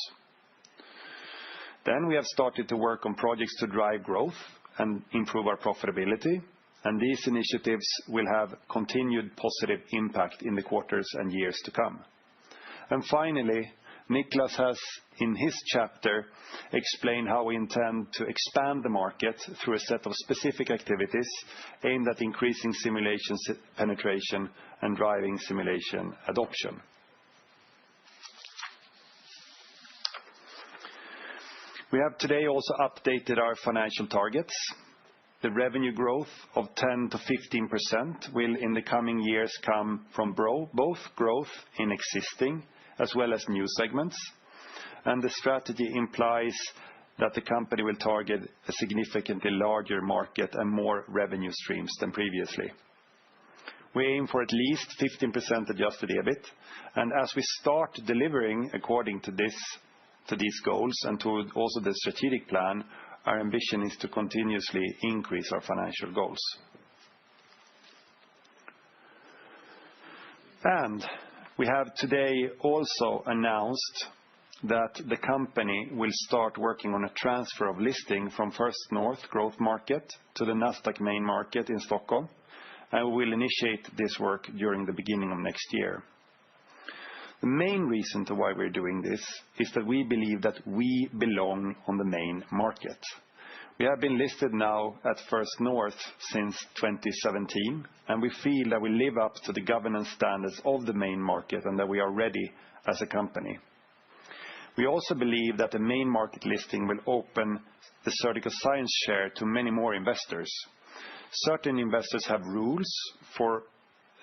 Then we have started to work on projects to drive growth and improve our profitability. And these initiatives will have continued positive impact in the quarters and years to come. And finally, Niklas has, in his chapter, explained how we intend to expand the market through a set of specific activities aimed at increasing simulation penetration and driving simulation adoption. We have today also updated our financial targets. The revenue growth of 10% to 15% will in the coming years come from both growth in existing as well as new segments. And the strategy implies that the company will target a significantly larger market and more revenue streams than previously. We aim for at least 15% adjusted EBIT. And as we start delivering according to these goals and to also the strategic plan, our ambition is to continuously increase our financial goals. And we have today also announced that the company will start working on a transfer of listing from First North Growth Market to the Nasdaq Main Market in Stockholm, and we will initiate this work during the beginning of next year. The main reason to why we're doing this is that we believe that we belong on the main market. We have been listed now at First North since 2017, and we feel that we live up to the governance standards of the main market and that we are ready as a company. We also believe that the main market listing will open the Surgical Science share to many more investors. Certain investors have rules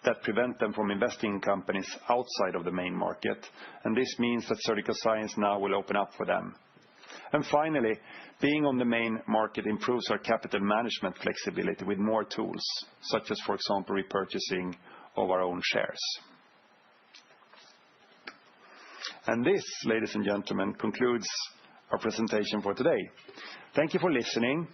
that prevent them from investing in companies outside of the main market, and this means that Surgical Science now will open up for them. And finally, being on the main market improves our capital management flexibility with more tools, such as, for example, repurchasing of our own shares. And this, ladies and gentlemen, concludes our presentation for today. Thank you for listening.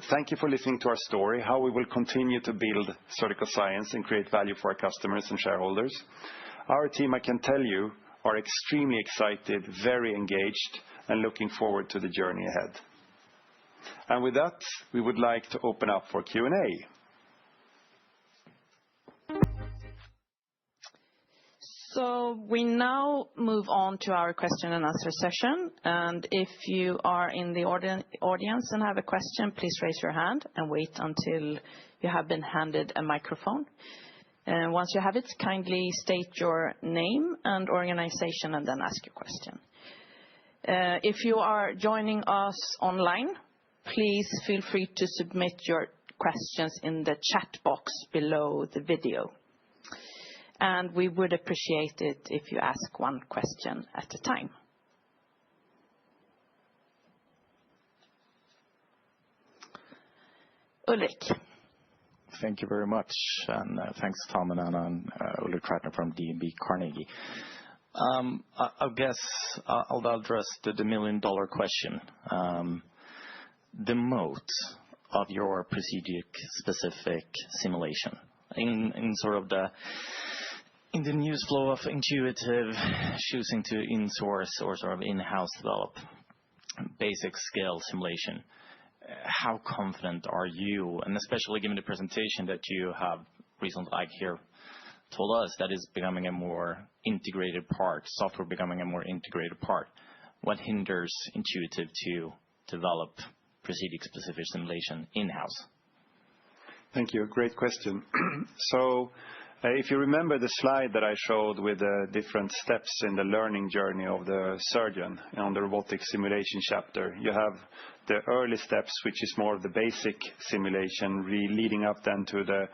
Thank you for listening to our story, how we will continue to build Surgical Science and create value for our customers and shareholders. Our team, I can tell you, are extremely excited, very engaged, and looking forward to the journey ahead. And with that, we would like to open up for Q&A. So we now move on to our question and answer session. And if you are in the audience and have a question, please raise your hand and wait until you have been handed a microphone. And once you have it, kindly state your name and organization and then ask your question. If you are joining us online, please feel free to submit your questions in the chat box below the video. And we would appreciate it if you ask one question at a time. Ulrik. Thank you very much. And thanks, Tom and Anna, and Ulrik Trattner from DNB Carnegie. I guess I'll address the million-dollar question. The moat of your procedure-specific simulation in sort of in the news flow of Intuitive choosing to insource or sort of in-house develop basic scale simulation. How confident are you, and especially given the presentation that you have recently here told us that is becoming a more integrated part, software becoming a more integrated part. What hinders Intuitive to develop prosthetic-specific simulation in-house? Thank you. Great question. So if you remember the slide that I showed with the different steps in the learning journey of the surgeon on the robotic simulation chapter, you have the early steps, which is more of the basic simulation, leading up then to the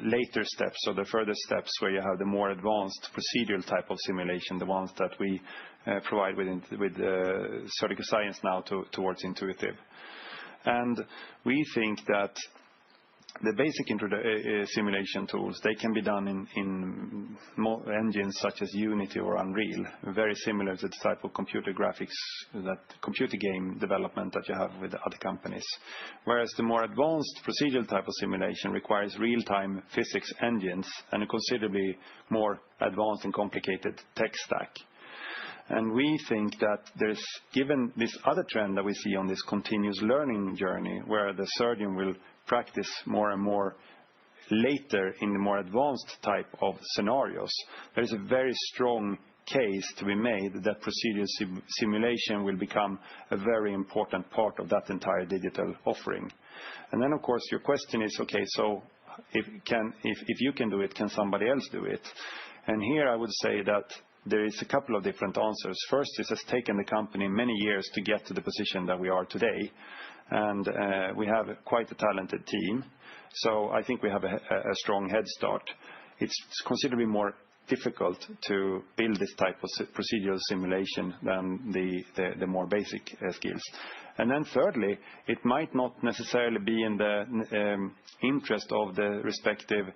later steps, or the further steps where you have the more advanced procedural type of simulation, the ones that we provide with Surgical Science now towards Intuitive. And we think that the basic simulation tools, they can be done in engines such as Unity or Unreal, very similar to the type of computer graphics, that computer game development that you have with other companies. Whereas the more advanced procedural type of simulation requires real-time physics engines and a considerably more advanced and complicated tech stack. And we think that there's, given this other trend that we see on this continuous learning journey, where the surgeon will practice more and more later in the more advanced type of scenarios, there is a very strong case to be made that procedural simulation will become a very important part of that entire digital offering. And then, of course, your question is, okay, so if you can do it, can somebody else do it? And here I would say that there is a couple of different answers. First, it has taken the company many years to get to the position that we are today. And we have quite a talented team. So I think we have a strong head start. It's considerably more difficult to build this type of procedural simulation than the more basic skills. And then thirdly, it might not necessarily be in the interest of the respective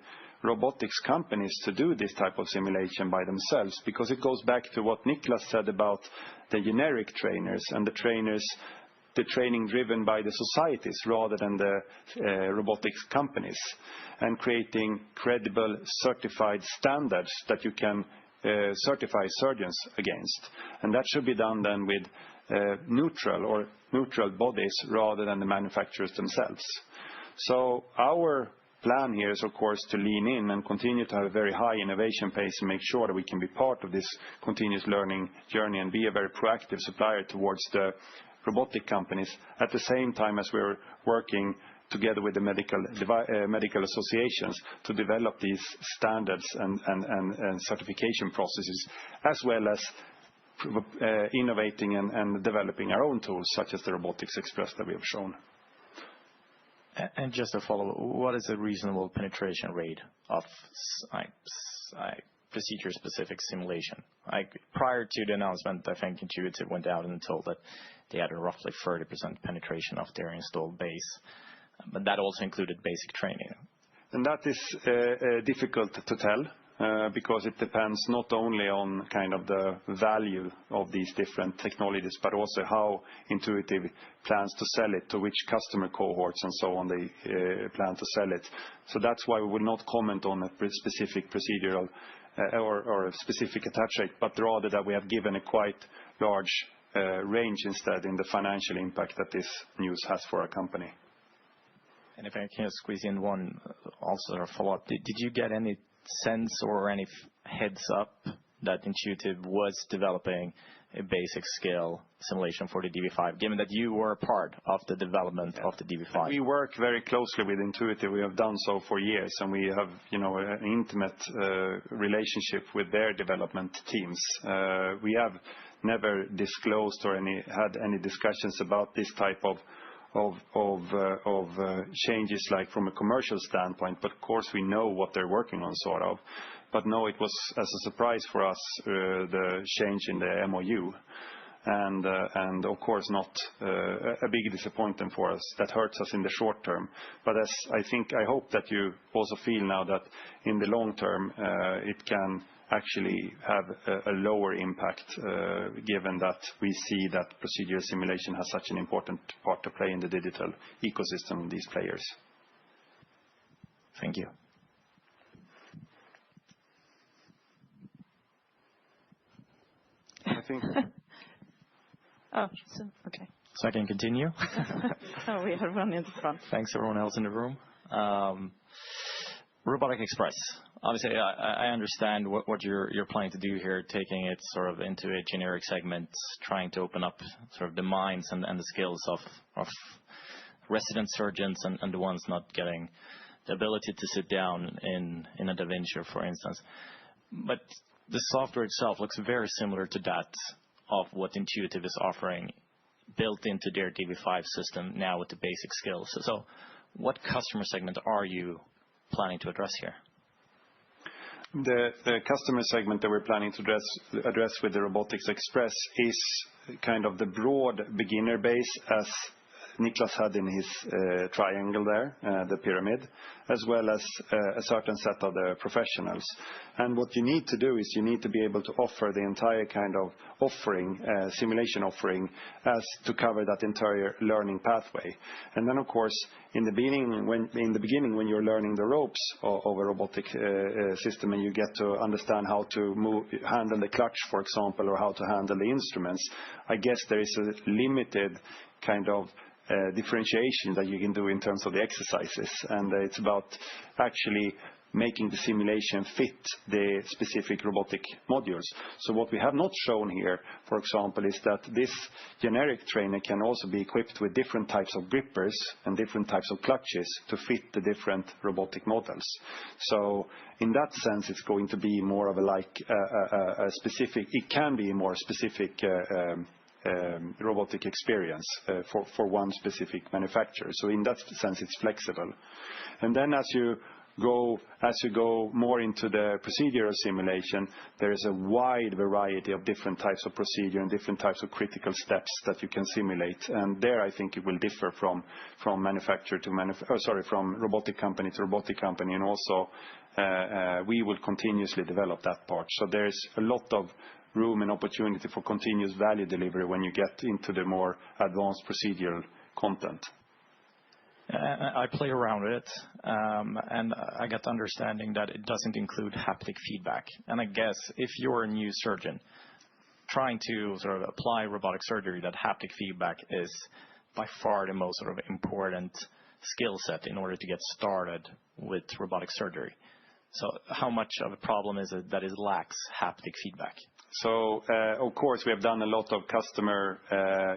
robotics companies to do this type of simulation by themselves, because it goes back to what Niklas said about the generic trainers and the training driven by the societies rather than the robotics companies, and creating credible certified standards that you can certify surgeons against. And that should be done then with neutral bodies rather than the manufacturers themselves. So our plan here is, of course, to lean in and continue to have a very high innovation pace and make sure that we can be part of this continuous learning journey and be a very proactive supplier towards the robotic companies, at the same time as we're working together with the medical associations to develop these standards and certification processes, as well as innovating and developing our own tools, such as the Robotics Express that we have shown. And just to follow, what is a reasonable penetration rate of procedure-specific simulation? Prior to the announcement, I think Intuitive went out and told that they had a roughly 30% penetration of their installed base, but that also included basic training. And that is difficult to tell. Because it depends not only on kind of the value of these different technologies, but also how Intuitive plans to sell it, to which customer cohorts and so on they plan to sell it. So that's why we will not comment on a specific procedural or a specific attach rate, but rather that we have given a quite large range instead in the financial impact that this news has for our company. And if I can squeeze in one also a follow-up, did you get any sense or any heads up that Intuitive was developing a basic scale simulation for the DV5, given that you were a part of the development of the DV5? We work very closely with Intuitive. We have done so for years, and we have, an intimate relationship with their development teams. We have never disclosed or had any discussions about this type of changes, like from a commercial standpoint, but of course we know what they're working on, sort of. But no, it was as a surprise for us, the change in the MOU, and of course not a big disappointment for us. That hurts us in the short term. But I hope that you also feel now that in the long term it can actually have a lower impact, given that we see that procedural simulation has such an important part to play in the digital ecosystem of these players. Thank you. I think. Okay. So I can continue? Oh, we have one in the front. Thanks, everyone else in the room. Robotics Express. Obviously, I understand what you're planning to do here, taking it sort of into a generic segment, trying to open up sort of the minds and the skills of resident surgeons and the ones not getting the ability to sit down in a Da Vinci, for instance. But the software itself looks very similar to that of what Intuitive is offering, built into their DV5 system now with the basic skills. So what customer segment are you planning to address here? The customer segment that we're planning to address with the Robotics Express is kind of the broad beginner base, as Niklas had in his triangle there, the pyramid, as well as a certain set of the professionals. And what you need to do is you need to be able to offer the entire kind of offering, simulation offering, as to cover that entire learning pathway. And then, of course, in the beginning, when you're learning the ropes of a robotic system, and you get to understand how to handle the clutch, for example, or how to handle the instruments, I guess there is a limited kind of differentiation that you can do in terms of the exercises, and it's about actually making the simulation fit the specific robotic modules. So what we have not shown here, for example, is that this generic trainer can also be equipped with different types of grippers and different types of clutches to fit the different robotic models. So in that sense, it's going to be more of a specific, it can be a more specific robotic experience for one specific manufacturer. So in that sense, it's flexible. And then as you go more into the procedural simulation, there is a wide variety of different types of procedure and different types of critical steps that you can simulate. And there, I think it will differ from manufacturer to from robotic company to robotic company. And also, we will continuously develop that part. So there is a lot of room and opportunity for continuous value delivery when you get into the more advanced procedural content. I play around with it, and I got the understanding that it doesn't include haptic feedback. And I guess if you're a new surgeon trying to sort of apply robotic surgery, that haptic feedback is by far the most sort of important skill set in order to get started with robotic surgery. So how much of a problem is it that it lacks haptic feedback? So, of course, we have done a lot of customer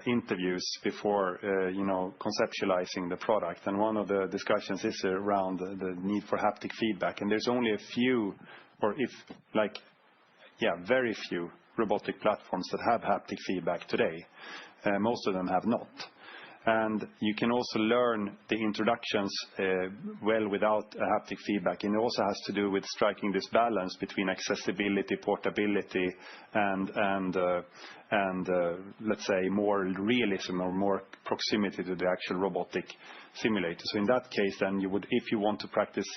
interviews before, conceptualizing the product. And one of the discussions is around the need for haptic feedback. And there's only a few, very few robotic platforms that have haptic feedback today. Most of them have not. And you can also learn the introductions well without a haptic feedback. And it also has to do with striking this balance between accessibility, portability, and let's say more realism or more proximity to the actual robotic simulator. So in that case, then you would, if you want to practice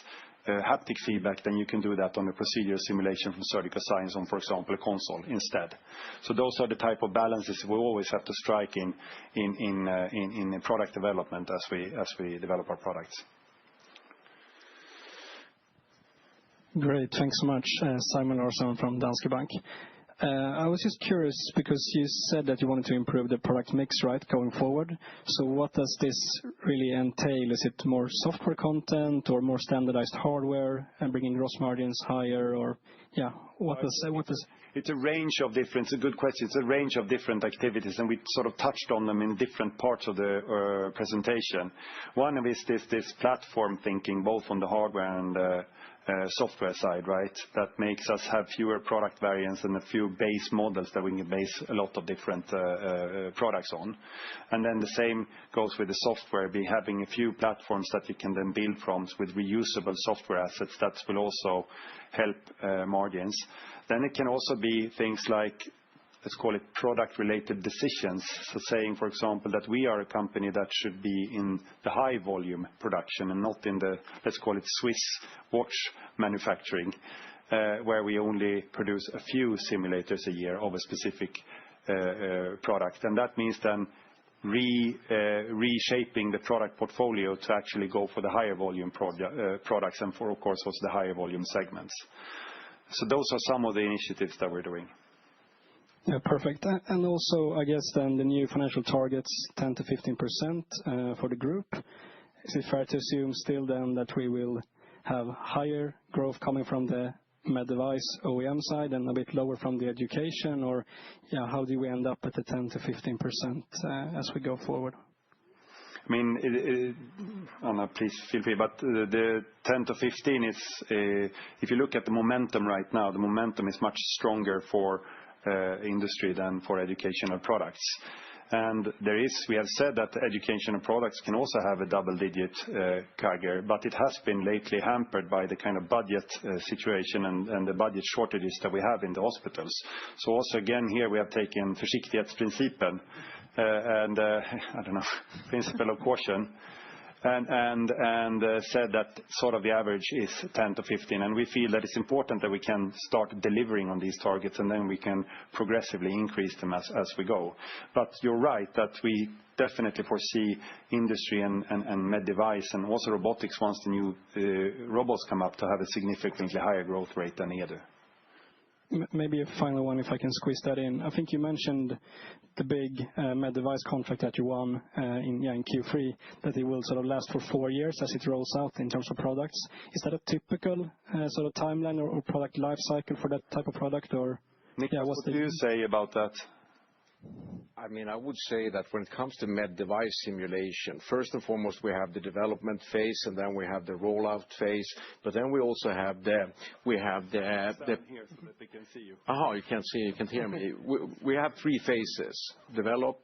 haptic feedback, then you can do that on a procedural simulation from Surgical Science on, for example, a console instead. So those are the type of balances we always have to strike in product development as we develop our products. Great, thanks so much, Simon Larsson from Danske Bank. I was just curious because you said that you wanted to improve the product mix, right, going forward. So what does this really entail? Is it more software content or more standardized hardware and bringing gross margins higher? Or what does It's a range of different. It's a good question. It's a range of different activities, and we sort of touched on them in different parts of the presentation. One of is this platform thinking, both on the hardware and software side, right? That makes us have fewer product variants and a few base models that we can base a lot of different products on. And then the same goes with the software, having a few platforms that you can then build from with reusable software assets that will also help margins. Then it can also be things like, let's call it product-related decisions. So saying, for example, that we are a company that should be in the high volume production and not in the, let's call it Swiss watch manufacturing, where we only produce a few simulators a year of a specific product. And that means then reshaping the product portfolio to actually go for the higher volume products and for, of course, also the higher volume segments. So those are some of the initiatives that we're doing. Yeah, perfect. And also, I guess then the new financial targets, 10 to 15% for the group. Is it fair to assume still then that we will have higher growth coming from the med device OEM side and a bit lower from the education? Or how do we end up at the 10 to 15% as we go forward? I mean, Anna, please feel free, but the 10 to 15 is, if you look at the momentum right now, the momentum is much stronger for industry than for educational products. And we have said that educational products can also have a double-digit CAGR, but it has been lately hampered by the kind of budget situation and the budget shortages that we have in the hospitals. So also again here we have taken försiktighetsprincipen and principle of caution. And said that sort of the average is 10 to 15. And we feel that it's important that we can start delivering on these targets and then we can progressively increase them as we go. But you're right that we definitely foresee industry and med device and also robotics once the new robots come up to have a significantly higher growth rate than either. Maybe a final one, if I can squeeze that in. I think you mentioned the big med device contract that you won in Q3, that it will sort of last for 4 years as it rolls out in terms of products. Is that a typical sort of timeline or product life cycle for that type of product? Or Niklas, what do you say about that? I mean, I would say that when it comes to med device simulation, first and foremost, we have the development phase, and then we have the rollout phase. But then we also have Stand here so that they can see you. Oh, you can see, you can hear me. We have 3 phases: develop,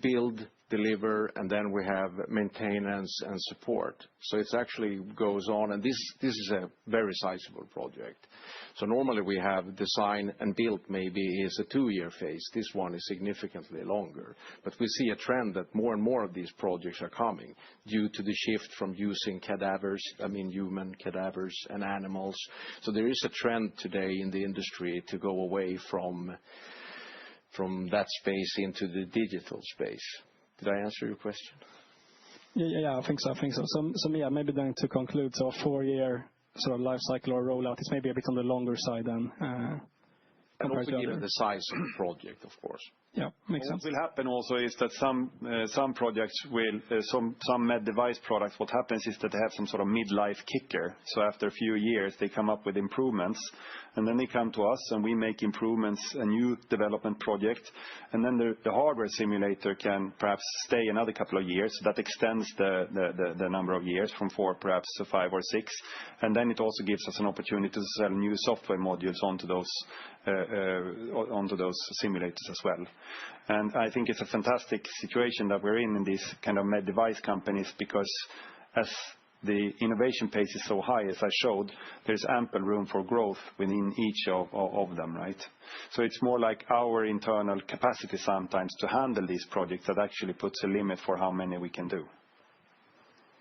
build, deliver, and then we have maintenance and support. So it actually goes on, and this is a very sizable project. So normally we have design and build maybe is a 2-year phase. This one is significantly longer. But we see a trend that more and more of these projects are coming due to the shift from using cadavers, I mean human cadavers and animals. So there is a trend today in the industry to go away from that space into the digital space. Did I answer your question? Yeah, I think so. So yeah, maybe then to conclude, so a 4-year sort of life cycle or rollout is maybe a bit on the longer side than and also given the size of the project, of course. Yeah, makes sense. What will happen also is that some projects will, some med device products, what happens is that they have some sort of midlife kicker. So after a few years, they come up with improvements, and then they come to us and we make improvements, a new development project, and then the hardware simulator can perhaps stay another couple of years. That extends the number of years from 4 perhaps to 5 or 6, and then it also gives us an opportunity to sell new software modules onto those simulators as well. And I think it's a fantastic situation that we're in these kind of med device companies, because as the innovation pace is so high, as I showed, there's ample room for growth within each of them, right? So it's more like our internal capacity sometimes to handle these projects that actually puts a limit for how many we can do.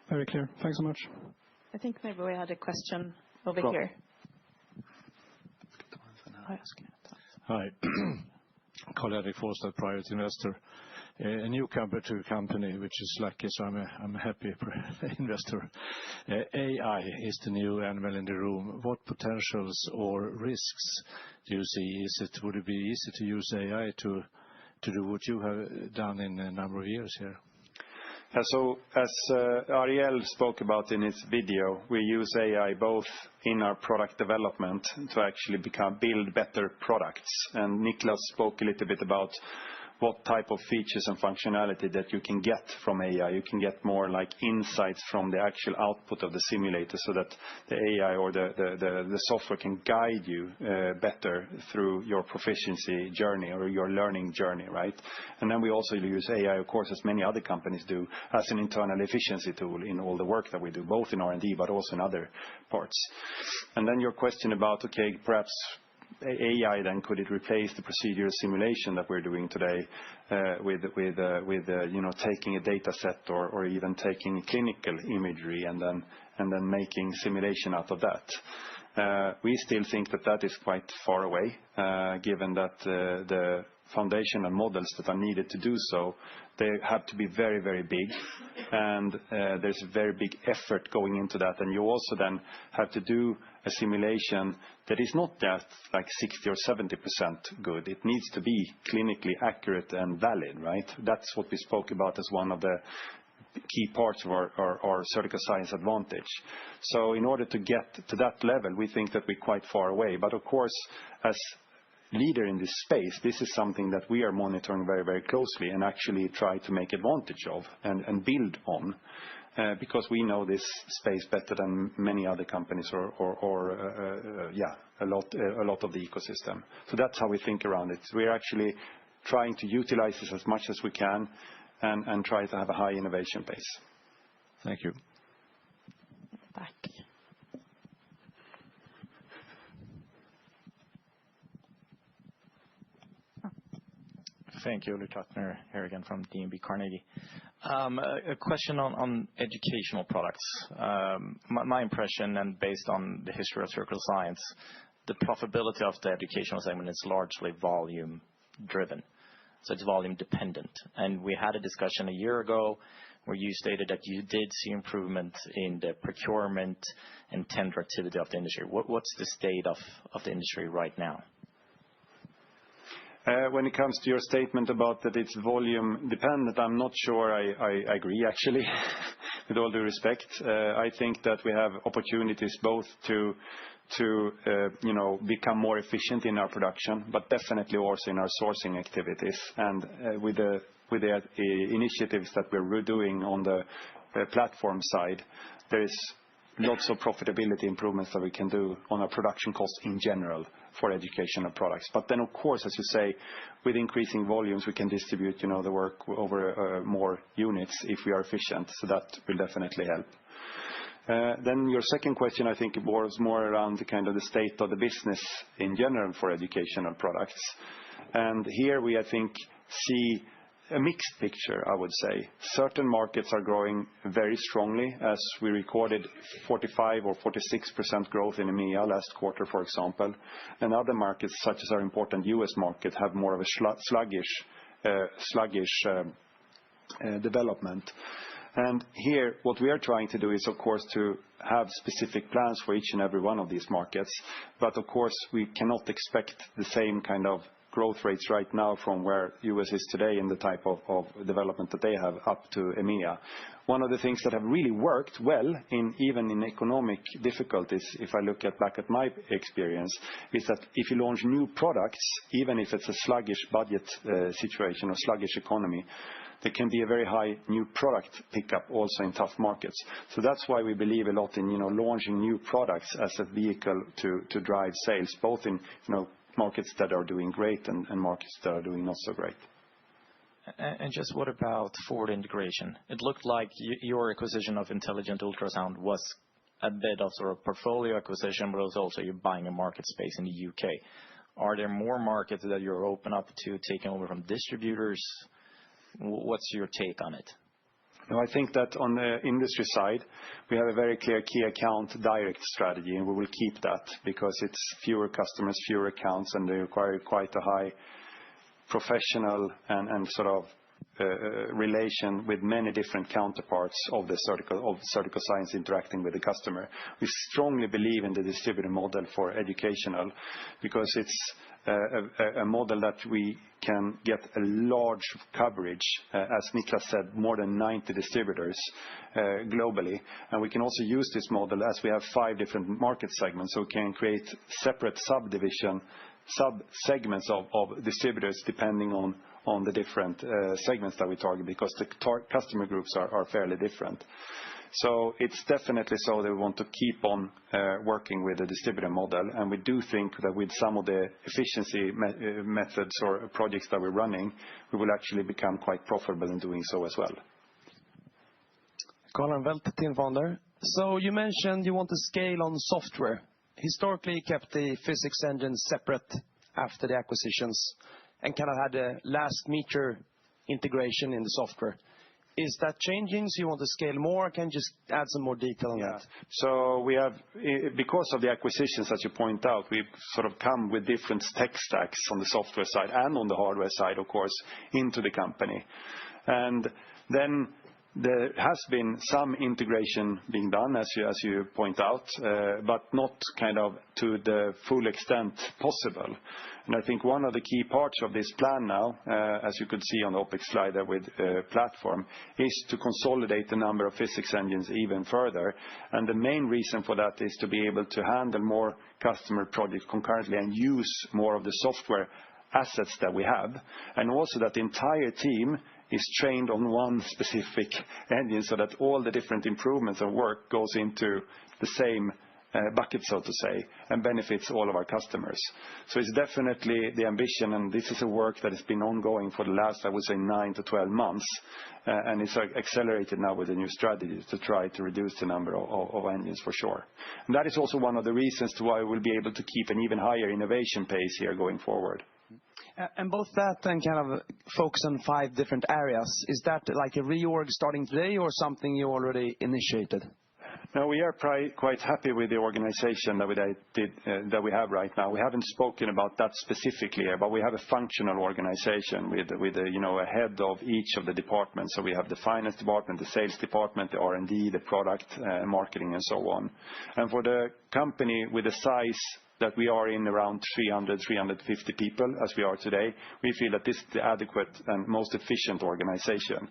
Very clear. Thanks so much. I think maybe we had a question over here. Hi. Karl-Erik Forsstad, private investor. A newcomer to the company, which is lucky, so I'm a happy investor. AI is the new animal in the room. What potentials or risks do you see? Would it be easy to use AI to do what you have done in a number of years here? So as Ariel spoke about in his video, we use AI both in our product development to actually build better products. And Niklas spoke a little bit about what type of features and functionality that you can get from AI. You can get more like insights from the actual output of the simulator, so that the AI or the software can guide you better through your proficiency journey or your learning journey, right? And then we also use AI, of course, as many other companies do, as an internal efficiency tool in all the work that we do, both in R&D but also in other parts. And then your question about, okay, perhaps AI, then could it replace the procedural simulation that we're doing today with taking a data set or even taking clinical imagery and then making simulation out of that? We still think that is quite far away, given that the foundational models that are needed to do so, they have to be very, very big, and there's a very big effort going into that. And you also then have to do a simulation that is not just like 60 or 70% good. It needs to be clinically accurate and valid, right? That's what we spoke about as one of the key parts of our Surgical Science advantage. So in order to get to that level, we think that we're quite far away. But of course, as leader in this space, this is something that we are monitoring very, very closely and actually try to make advantage of and build on, because we know this space better than many other companies or a lot of the ecosystem. So that's how we think around it. We're actually trying to utilize this as much as we can and try to have a high innovation pace. Thank you. Back. Thank you, Ulrik Trattner, here again from DNB Carnegie. A question on educational products. My impression, and based on the history of Surgical Science, the profitability of the educational segment is largely volume driven. So it's volume dependent. And we had a discussion a year ago where you stated that you did see improvement in the procurement and tender activity of the industry. What's the state of the industry right now? When it comes to your statement about that it's volume dependent, I'm not sure I agree, actually, with all due respect. I think that we have opportunities both to become more efficient in our production, but definitely also in our sourcing activities. And with the initiatives that we're doing on the platform side, there is lots of profitability improvements that we can do on our production costs in general for educational products. But then, of course, as you say, with increasing volumes, we can distribute the work over more units if we are efficient. So that will definitely help. Then your second question, I think, was more around the kind of the state of the business in general for educational products. And here we, I think, see a mixed picture, I would say. Certain markets are growing very strongly, as we recorded 45 or 46% growth in EMEA last quarter, for example. And other markets, such as our important US market, have more of a sluggish development. And here, what we are trying to do is, of course, to have specific plans for each and every one of these markets. But, of course, we cannot expect the same kind of growth rates right now from where US is today in the type of development that they have up to EMEA. One of the things that have really worked well, even in economic difficulties, if I look back at my experience, is that if you launch new products, even if it's a sluggish budget situation or sluggish economy, there can be a very high new product pickup also in tough markets. So that's why we believe a lot in launching new products as a vehicle to drive sales, both in markets that are doing great and markets that are doing not so great. And just what about forward integration? It looked like your acquisition of Intelligent Ultrasound was a bit of sort of portfolio acquisition, but it was also you buying a market space in the UK. Are there more markets that you're open up to taking over from distributors? What's your take on it? No, I think that on the industry side, we have a very clear key account direct strategy, and we will keep that because it's fewer customers, fewer accounts, and they require quite a high professional and sort of relation with many different counterparts of Surgical Science interacting with the customer. We strongly believe in the distributor model for educational because it's a model that we can get a large coverage, as Niklas said, more than 90 distributors globally. And we can also use this model as we have 5 different market segments, so we can create separate sub-segments of distributors depending on the different segments that we target, because the customer groups are fairly different. So it's definitely so that we want to keep on working with the distributor model. And we do think that with some of the efficiency methods or projects that we're running, we will actually become quite profitable in doing so as well. Colin Velt, Tin Fonder. So you mentioned you want to scale on software. Historically, you kept the physics engine separate after the acquisitions and kind of had a last meter integration in the software. Is that changing? So you want to scale more? Can you just add some more detail on that? So we have, because of the acquisitions, as you point out, we've sort of come with different tech stacks on the software side and on the hardware side, of course, into the company. And then there has been some integration being done, as you point out, but not kind of to the full extent possible. And I think one of the key parts of this plan now, as you could see on the OpEx slide there with platform, is to consolidate the number of physics engines even further. And the main reason for that is to be able to handle more customer projects concurrently and use more of the software assets that we have. And also that the entire team is trained on one specific engine so that all the different improvements and work goes into the same bucket, so to say, and benefits all of our customers. So it's definitely the ambition, and this is a work that has been ongoing for the last, I would say, 9 to 12 months, and it's accelerated now with the new strategies to try to reduce the number of engines for sure. And that is also one of the reasons to why we'll be able to keep an even higher innovation pace here going forward. And both that and kind of focus on 5 different areas, is that like a reorg starting today or something you already initiated? No, we are quite happy with the organization that we have right now. We haven't spoken about that specifically, but we have a functional organization with a head of each of the departments. So we have the finance department, the sales department, the R&D, the product, marketing, and so on. And for the company with the size that we are in around 300-350 people as we are today, we feel that this is the adequate and most efficient organization.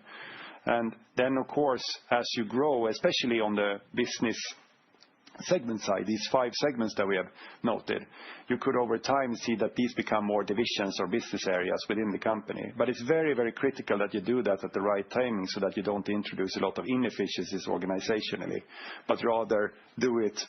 And then, of course, as you grow, especially on the business segment side, these 5 segments that we have noted, you could over time see that these become more divisions or business areas within the company. But it's very, very critical that you do that at the right timing so that you don't introduce a lot of inefficiencies organizationally, but rather do it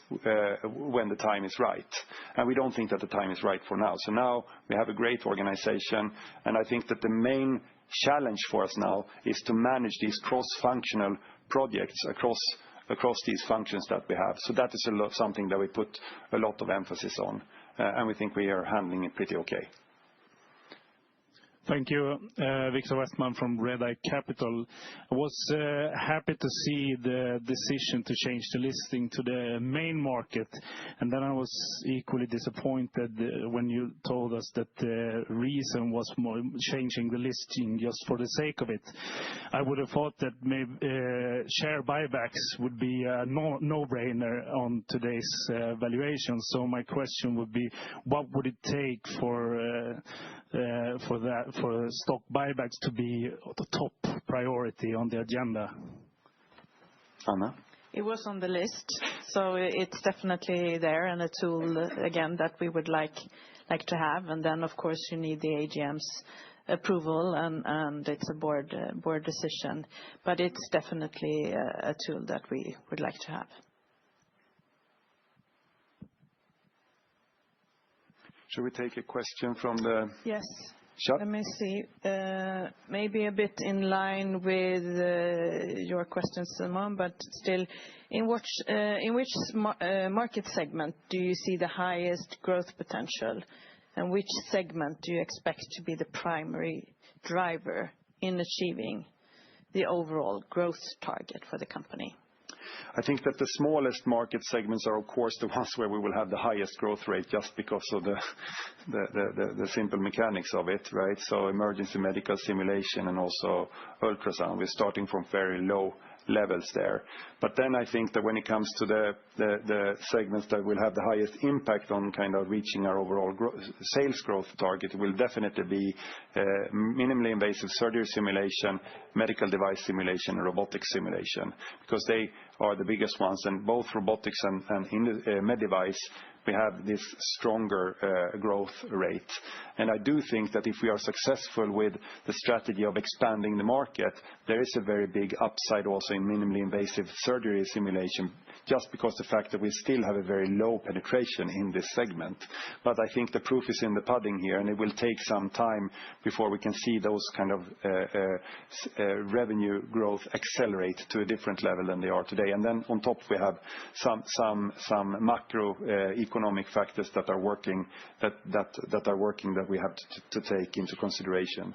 when the time is right. And we don't think that the time is right for now. So now we have a great organization, and I think that the main challenge for us now is to manage these cross-functional projects across these functions that we have. So that is something that we put a lot of emphasis on, and we think we are handling it pretty okay. Thank you. Victor Westman from Redeye Capital. I was happy to see the decision to change the listing to the main market, and then I was equally disappointed when you told us that the reason was more changing the listing just for the sake of it. I would have thought that maybe share buybacks would be a no-brainer on today's valuation. So my question would be, what would it take for stock buybacks to be the top priority on the agenda? Anna? It was on the list, so it's definitely there, and a tool, again, that we would like to have. And then, of course, you need the AGM's approval, and it's a board decision. But it's definitely a tool that we would like to have. Should we take a question from the... Yes. Chat? Let me see. Maybe a bit in line with your question, Simon, but still, in which market segment do you see the highest growth potential, and which segment do you expect to be the primary driver in achieving the overall growth target for the company? I think that the smallest market segments are, of course, the ones where we will have the highest growth rate just because of the simple mechanics of it, right? So emergency medical simulation and also ultrasound, we're starting from very low levels there. But then I think that when it comes to the segments that will have the highest impact on kind of reaching our overall sales growth target, will definitely be minimally invasive surgery simulation, medical device simulation, and robotic simulation, because they are the biggest ones. And both robotics and med device, we have this stronger growth rate. And I do think that if we are successful with the strategy of expanding the market, there is a very big upside also in minimally invasive surgery simulation, just because the fact that we still have a very low penetration in this segment. But I think the proof is in the pudding here, and it will take some time before we can see those kind of revenue growth accelerate to a different level than they are today. And then on top we have some macro economic factors that are working that we have to take into consideration.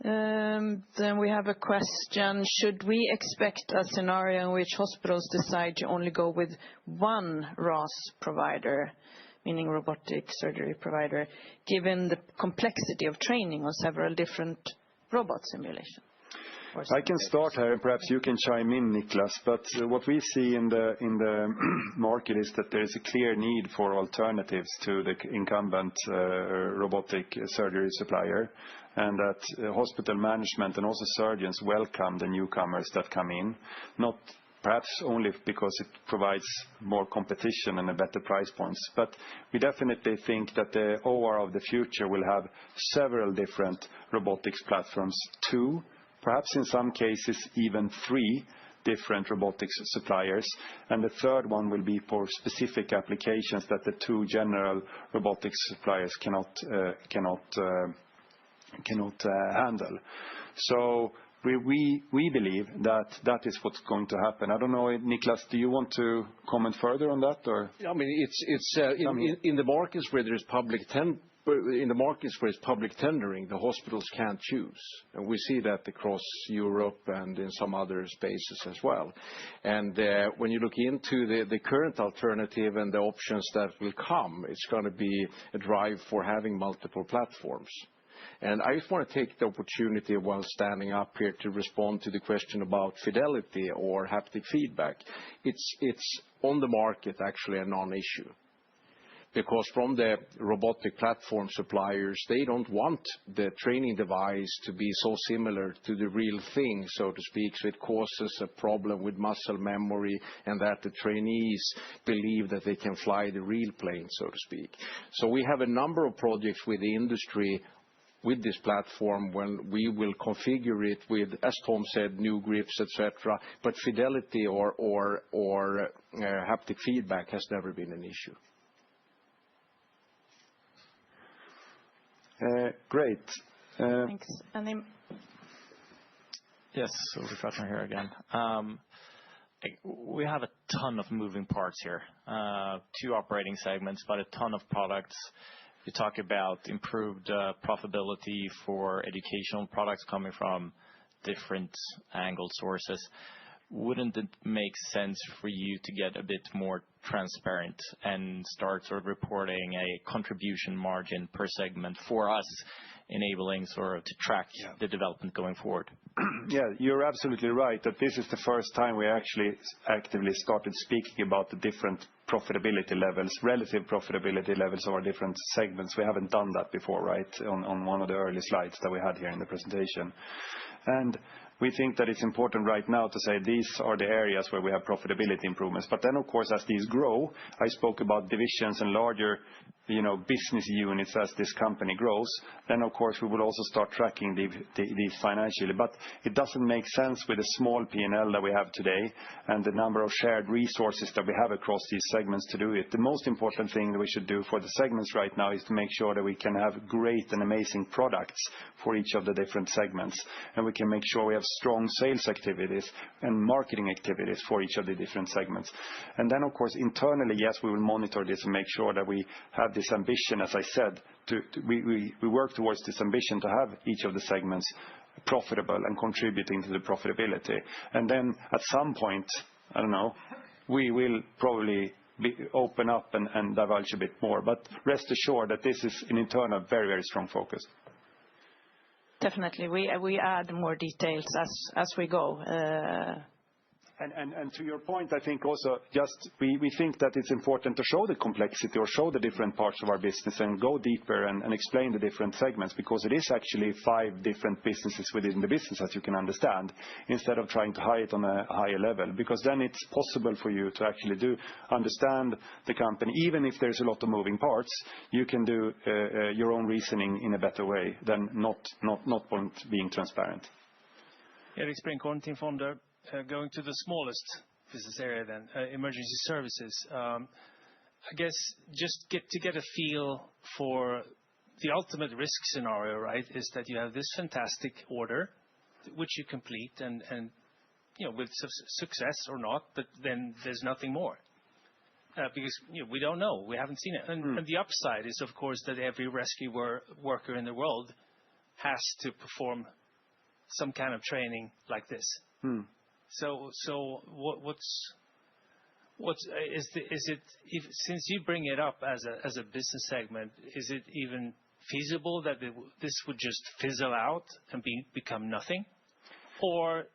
Then we have a question. Should we expect a scenario in which hospitals decide to only go with one RAS provider, meaning robotic surgery provider, given the complexity of training on several different robot simulations? I can start here, and perhaps you can chime in, Niklas. But what we see in the market is that there is a clear need for alternatives to the incumbent robotic surgery supplier, and that hospital management and also surgeons welcome the newcomers that come in, not perhaps only because it provides more competition and a better price points, but we definitely think that the OR of the future will have several different robotics platforms, two, perhaps in some cases even three different robotics suppliers, and the third one will be for specific applications that the two general robotics suppliers cannot handle. So we believe that is what's going to happen. I don't know, Niklas, do you want to comment further on that, or? I mean, it's in the markets where there is public tendering, the hospitals can't choose. And we see that across Europe and in some other spaces as well. And when you look into the current alternative and the options that will come, it's going to be a drive for having multiple platforms. And I just want to take the opportunity while standing up here to respond to the question about fidelity or haptic feedback. It's on the market actually a non-issue. because from the robotic platform suppliers, they don't want the training device to be so similar to the real thing, so to speak. So it causes a problem with muscle memory and that the trainees believe that they can fly the real plane, so to speak. So we have a number of projects with the industry with this platform when we will configure it with, as Tom said, new grips, etc. But fidelity or haptic feedback has never been an issue. Great. Thanks. Yes, Ulrich Ratner here again. We have a ton of moving parts here, 2 operating segments, but a ton of products. You talk about improved profitability for educational products coming from different angle sources. Wouldn't it make sense for you to get a bit more transparent and start sort of reporting a contribution margin per segment for us, enabling sort of to track the development going forward? Yeah, you're absolutely right that this is the first time we actually actively started speaking about the different profitability levels, relative profitability levels of our different segments. We haven't done that before, right, on one of the early slides that we had here in the presentation. And we think that it's important right now to say these are the areas where we have profitability improvements. But then, of course, as these grow, I spoke about divisions and larger business units as this company grows, then, of course, we will also start tracking these financially. But it doesn't make sense with the small P&L that we have today and the number of shared resources that we have across these segments to do it. The most important thing that we should do for the segments right now is to make sure that we can have great and amazing products for each of the different segments. And we can make sure we have strong sales activities and marketing activities for each of the different segments. And then, of course, internally, yes, we will monitor this and make sure that we have this ambition, as I said, we work towards this ambition to have each of the segments profitable and contributing to the profitability. And then at some point, I don't know, we will probably open up and divulge a bit more. But rest assured that this is an internal, very, very strong focus. Definitely. We add more details as we go. And to your point, I think also just we think that it's important to show the complexity or show the different parts of our business and go deeper and explain the different segments, because it is actually 5 different businesses within the business, as you can understand, instead of trying to hide it on a higher level, because then it's possible for you to actually understand the company. Even if there's a lot of moving parts, you can do your own reasoning in a better way than not being transparent. Erik Sprinchorn, Team Fonder. Going to the smallest business area then, emergency services. I guess just to get a feel for the ultimate risk scenario, right, is that you have this fantastic order, which you complete and with success or not, but then there's nothing more. Because we don't know, we haven't seen it. And the upside is, of course, that every rescue worker in the world has to perform some kind of training like this. So is it since you bring it up as a business segment, is it even feasible that this would just fizzle out and become nothing, or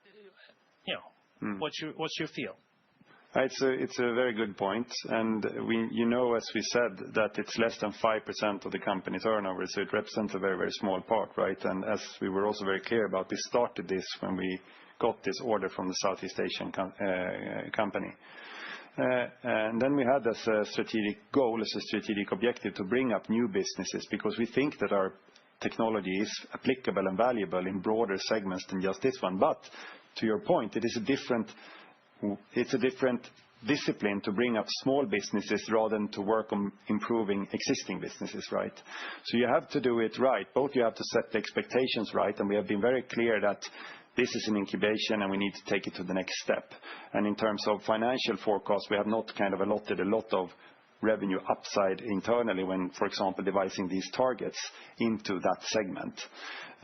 what's your feel? It's a very good point, and as we said, that it's less than 5% of the company turnover, so it represents a very, very small part, right? And as we were also very clear about, we started this when we got this order from the Southeast Asian company. And then we had as a strategic goal, as a strategic objective, to bring up new businesses, because we think that our technology is applicable and valuable in broader segments than just this one. But to your point, it's a different discipline to bring up small businesses rather than to work on improving existing businesses, right? So you have to do it right. Both you have to set the expectations right, and we have been very clear that this is an incubation and we need to take it to the next step. And in terms of financial forecast, we have not kind of allotted a lot of revenue upside internally when, for example, devising these targets into that segment.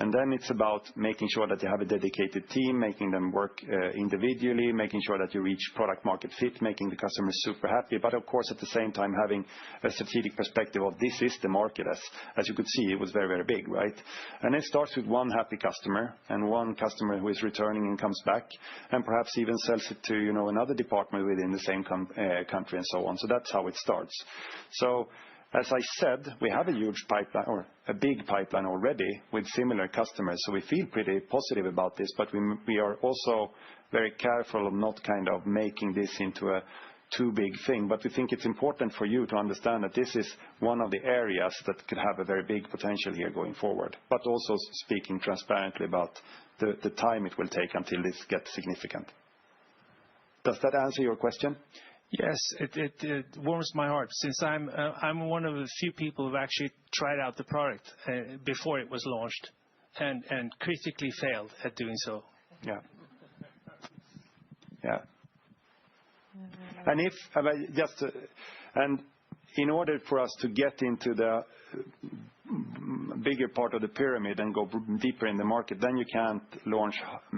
And then it's about making sure that you have a dedicated team, making them work individually, making sure that you reach product market fit, making the customers super happy. But of course, at the same time, having a strategic perspective of this is the market. As you could see, it was very, very big, right? And it starts with one happy customer and one customer who is returning and comes back, and perhaps even sells it to another department within the same country and so on. So that's how it starts. So As I said, we have a huge pipeline or a big pipeline already with similar customers. So we feel pretty positive about this, but we are also very careful of not kind of making this into a too big thing. But we think it's important for you to understand that this is one of the areas that could have a very big potential here going forward, but also speaking transparently about the time it will take until this gets significant. Does that answer your question? Yes, it warms my heart since I'm one of the few people who've actually tried out the product before it was launched and critically failed at doing so. Yeah. Yeah. And in order for us to get into the bigger part of the pyramid and go deeper in the market, then you can't launch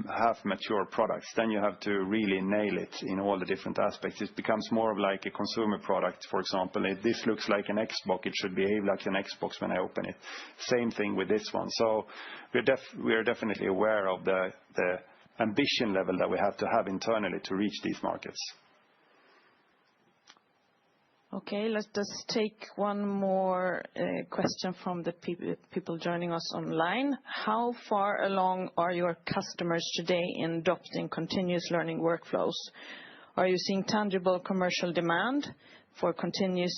half mature products. Then you have to really nail it in all the different aspects. It becomes more of like a consumer product. For example, if this looks like an Xbox, it should behave like an Xbox when I open it. Same thing with this one. So we are definitely aware of the ambition level that we have to have internally to reach these markets. Okay, let's just take one more question from the people joining us online. How far along are your customers today in adopting continuous learning workflows? Are you seeing tangible commercial demand for continuous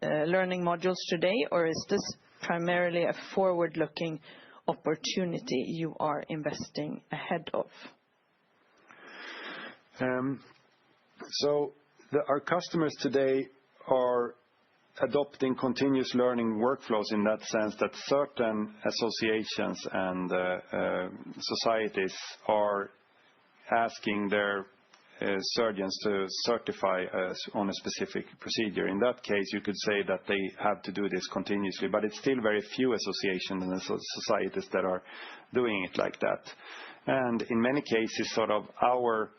learning modules today, or is this primarily a forward-looking opportunity you are investing ahead of? Our customers today are adopting continuous learning workflows in that sense that certain associations and societies are asking their surgeons to certify on a specific procedure. In that case, you could say that they have to do this continuously, but it's still very few associations and societies that are doing it like that. And in many cases, sort of our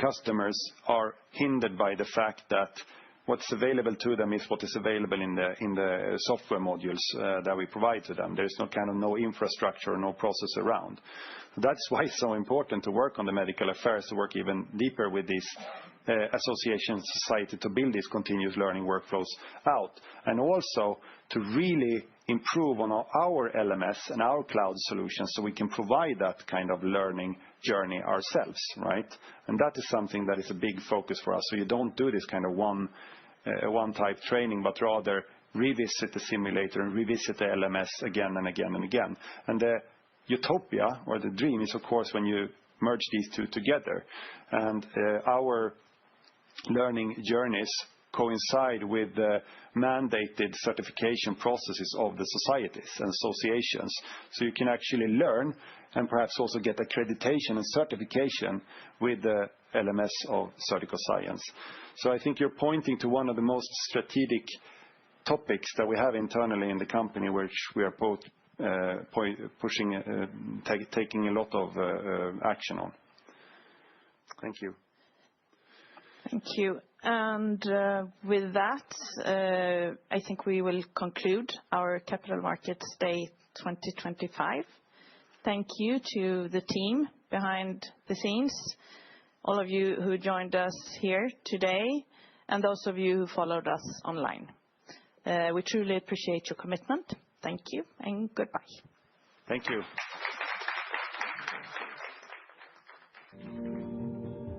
customers are hindered by the fact that what's available to them is what is available in the software modules that we provide to them. There's no infrastructure or no process around. That's why it's so important to work on the medical affairs, to work even deeper with these association society to build these continuous learning workflows out, and also to really improve on our LMS and our cloud solutions so we can provide that kind of learning journey ourselves, right? And that is something that is a big focus for us. So you don't do this kind of one type training, but rather revisit the simulator and revisit the LMS again and again and again. And the utopia or the dream is, of course, when you merge these two together. And our learning journeys coincide with the mandated certification processes of the societies and associations. So you can actually learn and perhaps also get accreditation and certification with the LMS of Surgical Science. So I think you're pointing to one of the most strategic topics that we have internally in the company, which we are both taking a lot of action on. Thank you. Thank you. And with that, I think we will conclude our Capital Markets Day 2025. Thank you to the team behind the scenes, all of you who joined us here today, and those of you who followed us online. We truly appreciate your commitment. Thank you and goodbye. Thank you.